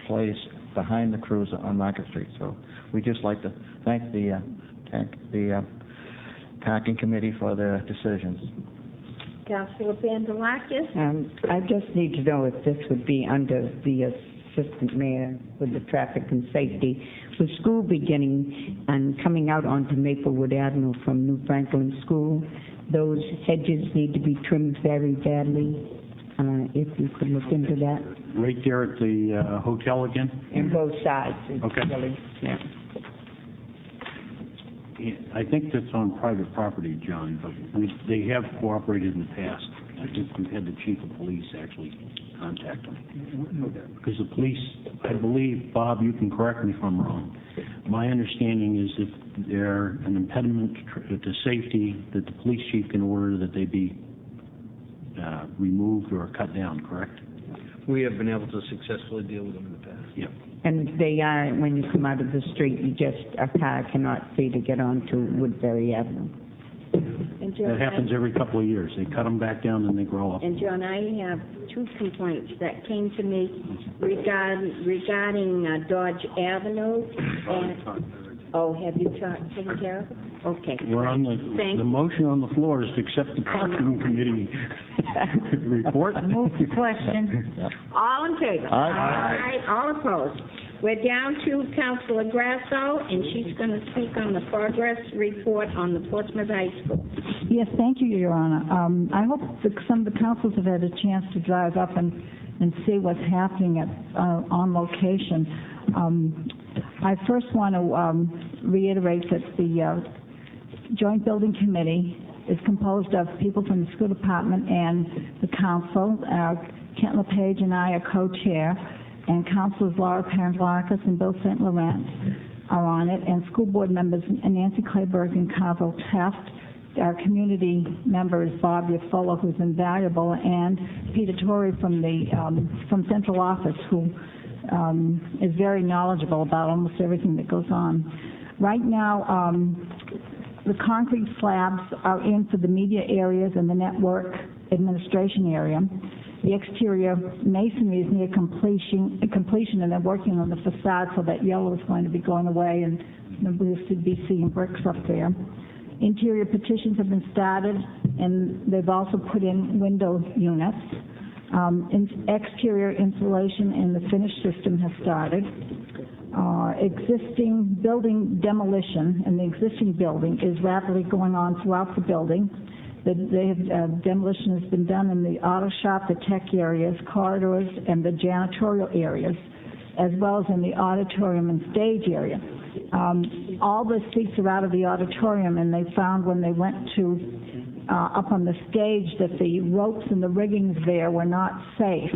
place behind the cruiser on Market Street. So we just like to thank the Parking Committee for their decisions. Councilor Pandelakis? I just need to know if this would be under the assistant mayor with the traffic and safety. With school beginning and coming out onto Maplewood Avenue from New Franklin School, those hedges need to be trimmed very badly. If you could look into that. Right there at the hotel again? In both sides. Okay. Really, yeah. I think that's on private property, John, but they have cooperated in the past. I think we've had the chief of police actually contact them. Because the police, I believe, Bob, you can correct me if I'm wrong, my understanding is if they're an impediment to safety, that the police chief can order that they be removed or cut down, correct? We have been able to successfully deal with them in the past. Yeah. And they are, when you come out of the street, a car cannot see to get onto Woodbury Avenue. And John, That happens every couple of years. They cut them back down and they grow up. And John, I have 2 complaints that came to me regarding Dodge Avenue. Oh, have you taken care of it? Okay. We're on the motion on the floor is to accept the Parking Committee report. Move the question. All in favor? Aye. Aye. All opposed? We're down to Councilor Grasso, and she's going to speak on the progress report on the Portsmouth High School. Yes, thank you, Your Honor. I hope that some of the councils have had a chance to drive up and see what's happening on location. I first want to reiterate that the Joint Building Committee is composed of people from the school department and the council. Kent LePage and I are co-chair, and councilors Laura Parent-Larkus and Bill St. Laurent are on it, and school board members Nancy Clayberg and Carvel Taft. Our community member is Bob Fuller, who's invaluable, and Peter Torrey from central office, who is very knowledgeable about almost everything that goes on. Right now, the concrete slabs are in for the media areas and the network administration area. The exterior masonry is near completion, and they're working on the facade, so that yellow is going to be going away, and we'll be seeing bricks up there. Interior petitions have been started, and they've also put in window units. Exterior insulation in the finished system has started. Existing building demolition in the existing building is rapidly going on throughout the building. Demolition has been done in the auto shop, the tech areas, corridors, and the janitorial areas, as well as in the auditorium and stage area. All the seats are out of the auditorium, and they found when they went to up on the stage that the ropes and the riggings there were not safe.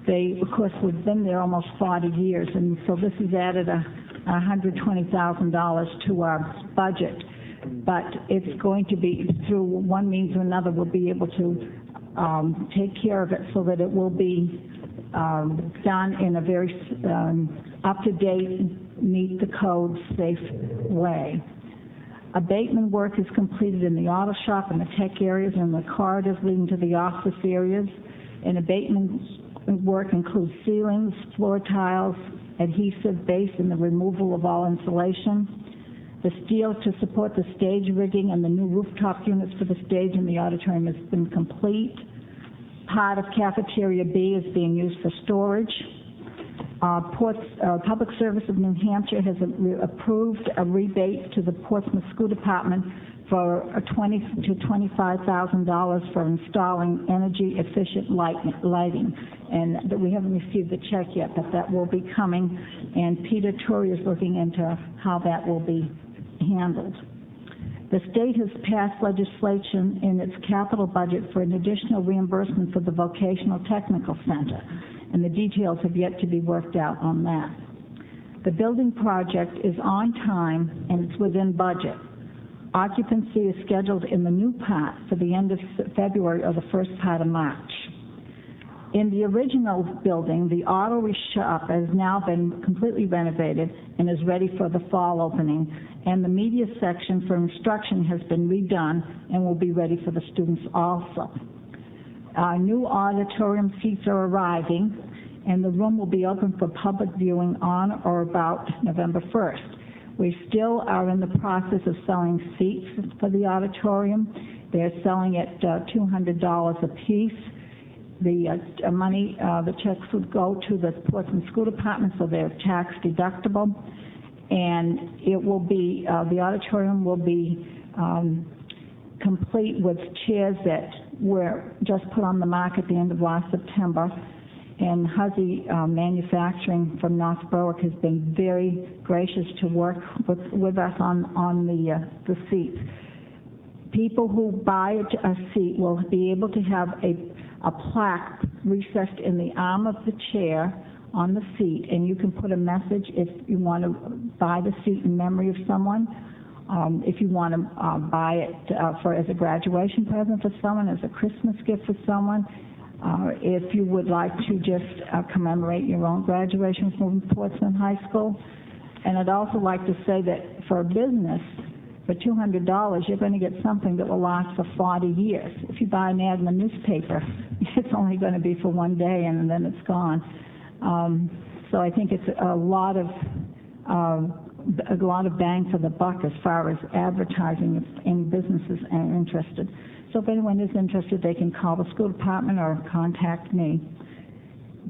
They, of course, have been there almost 40 years, and so this has added $120,000 to our budget. But it's going to be, through one means or another, we'll be able to take care of it so that it will be done in a very up-to-date, meet the code, safe way. Abatement work is completed in the auto shop and the tech areas and the corridors leading to the office areas. And abatement work includes ceilings, floor tiles, adhesive base, and the removal of all insulation. The steel to support the stage rigging and the new rooftop units for the stage in the auditorium has been complete. Part of Cafeteria B is being used for storage. Public Service of New Hampshire has approved a rebate to the Portsmouth School Department for $20,000 to $25,000 for installing energy-efficient lighting. And we haven't received the check yet, but that will be coming, and Peter Torrey is looking into how that will be handled. The state has passed legislation in its capital budget for an additional reimbursement for the Vocational Technical Center, and the details have yet to be worked out on that. The building project is on time and it's within budget. Occupancy is scheduled in the new part for the end of February or the first part of March. In the original building, the auto shop has now been completely renovated and is ready for the fall opening, and the media section for instruction has been redone and will be ready for the students also. New auditorium seats are arriving, and the room will be open for public viewing on or about November 1st. We still are in the process of selling seats for the auditorium. They're selling at $200 a piece. The money, the checks would go to the Portsmouth School Department, so they're tax deductible. And it will be, the auditorium will be complete with chairs that were just put on the market at the end of last September. And Huzzy Manufacturing from North Berwick has been very gracious to work with us on the seats. People who buy a seat will be able to have a plaque recessed in the arm of the chair on the seat, and you can put a message if you want to buy the seat in memory of someone, if you want to buy it as a graduation present for someone, as a Christmas gift for someone, if you would like to just commemorate your own graduation from Portsmouth High School. And I'd also like to say that for a business, for $200, you're going to get something that will last for 40 years. If you buy an ad in the newspaper, it's only going to be for one day and then it's gone. So I think it's a lot of bang for the buck as far as advertising if any businesses are interested. So if anyone is interested, they can call the school department or contact me.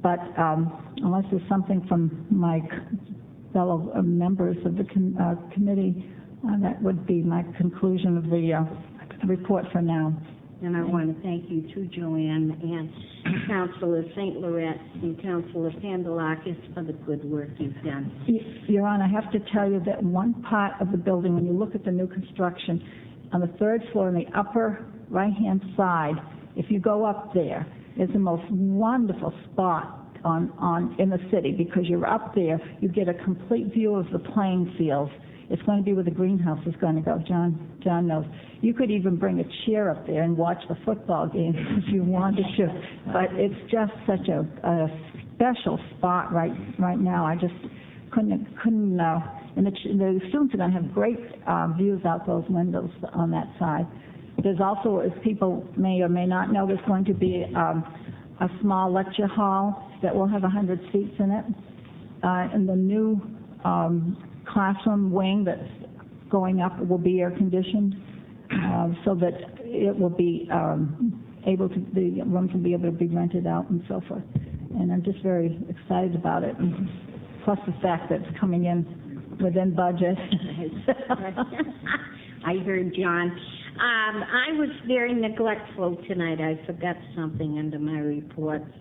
But unless there's something from my fellow members of the committee, that would be my conclusion of the report for now. And I want to thank you too, Joanne, and Councilor St. Laurent and Councilor Pandelakis for the good work you've done. Your Honor, I have to tell you that one part of the building, when you look at the new construction, on the third floor on the upper right-hand side, if you go up there, it's the most wonderful spot in the city, because you're up there, you get a complete view of the playing fields. It's going to be where the greenhouse is going to go. John knows. You could even bring a chair up there and watch the football game if you wanted to. But it's just such a special spot right now. I just couldn't. And the students are going to have great views out those windows on that side. There's also, as people may or may not know, there's going to be a small lecture hall that will have 100 seats in it. And the new classroom wing that's going up will be air conditioned, so that it will be the rooms will be able to be rented out and so forth. And I'm just very excited about it. And plus the fact that it's coming in within budget. I heard John. I was very neglectful tonight. I forgot something under my reports.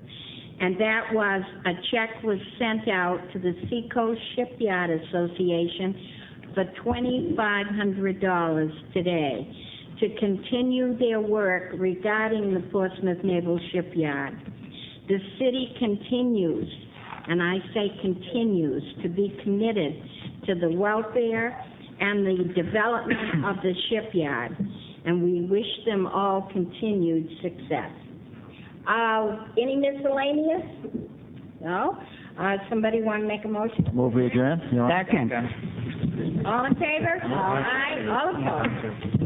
And that was a check was sent out to the Seacoast Shipyard Association for $2,500 today to continue their work regarding the Portsmouth Naval Shipyard. The city continues, and I say continues, to be committed to the welfare and the development of the shipyard, and we wish them all continued success. Any miscellaneous? No? Somebody want to make a motion? Move we adjourn? Second. All in favor? Aye. All opposed?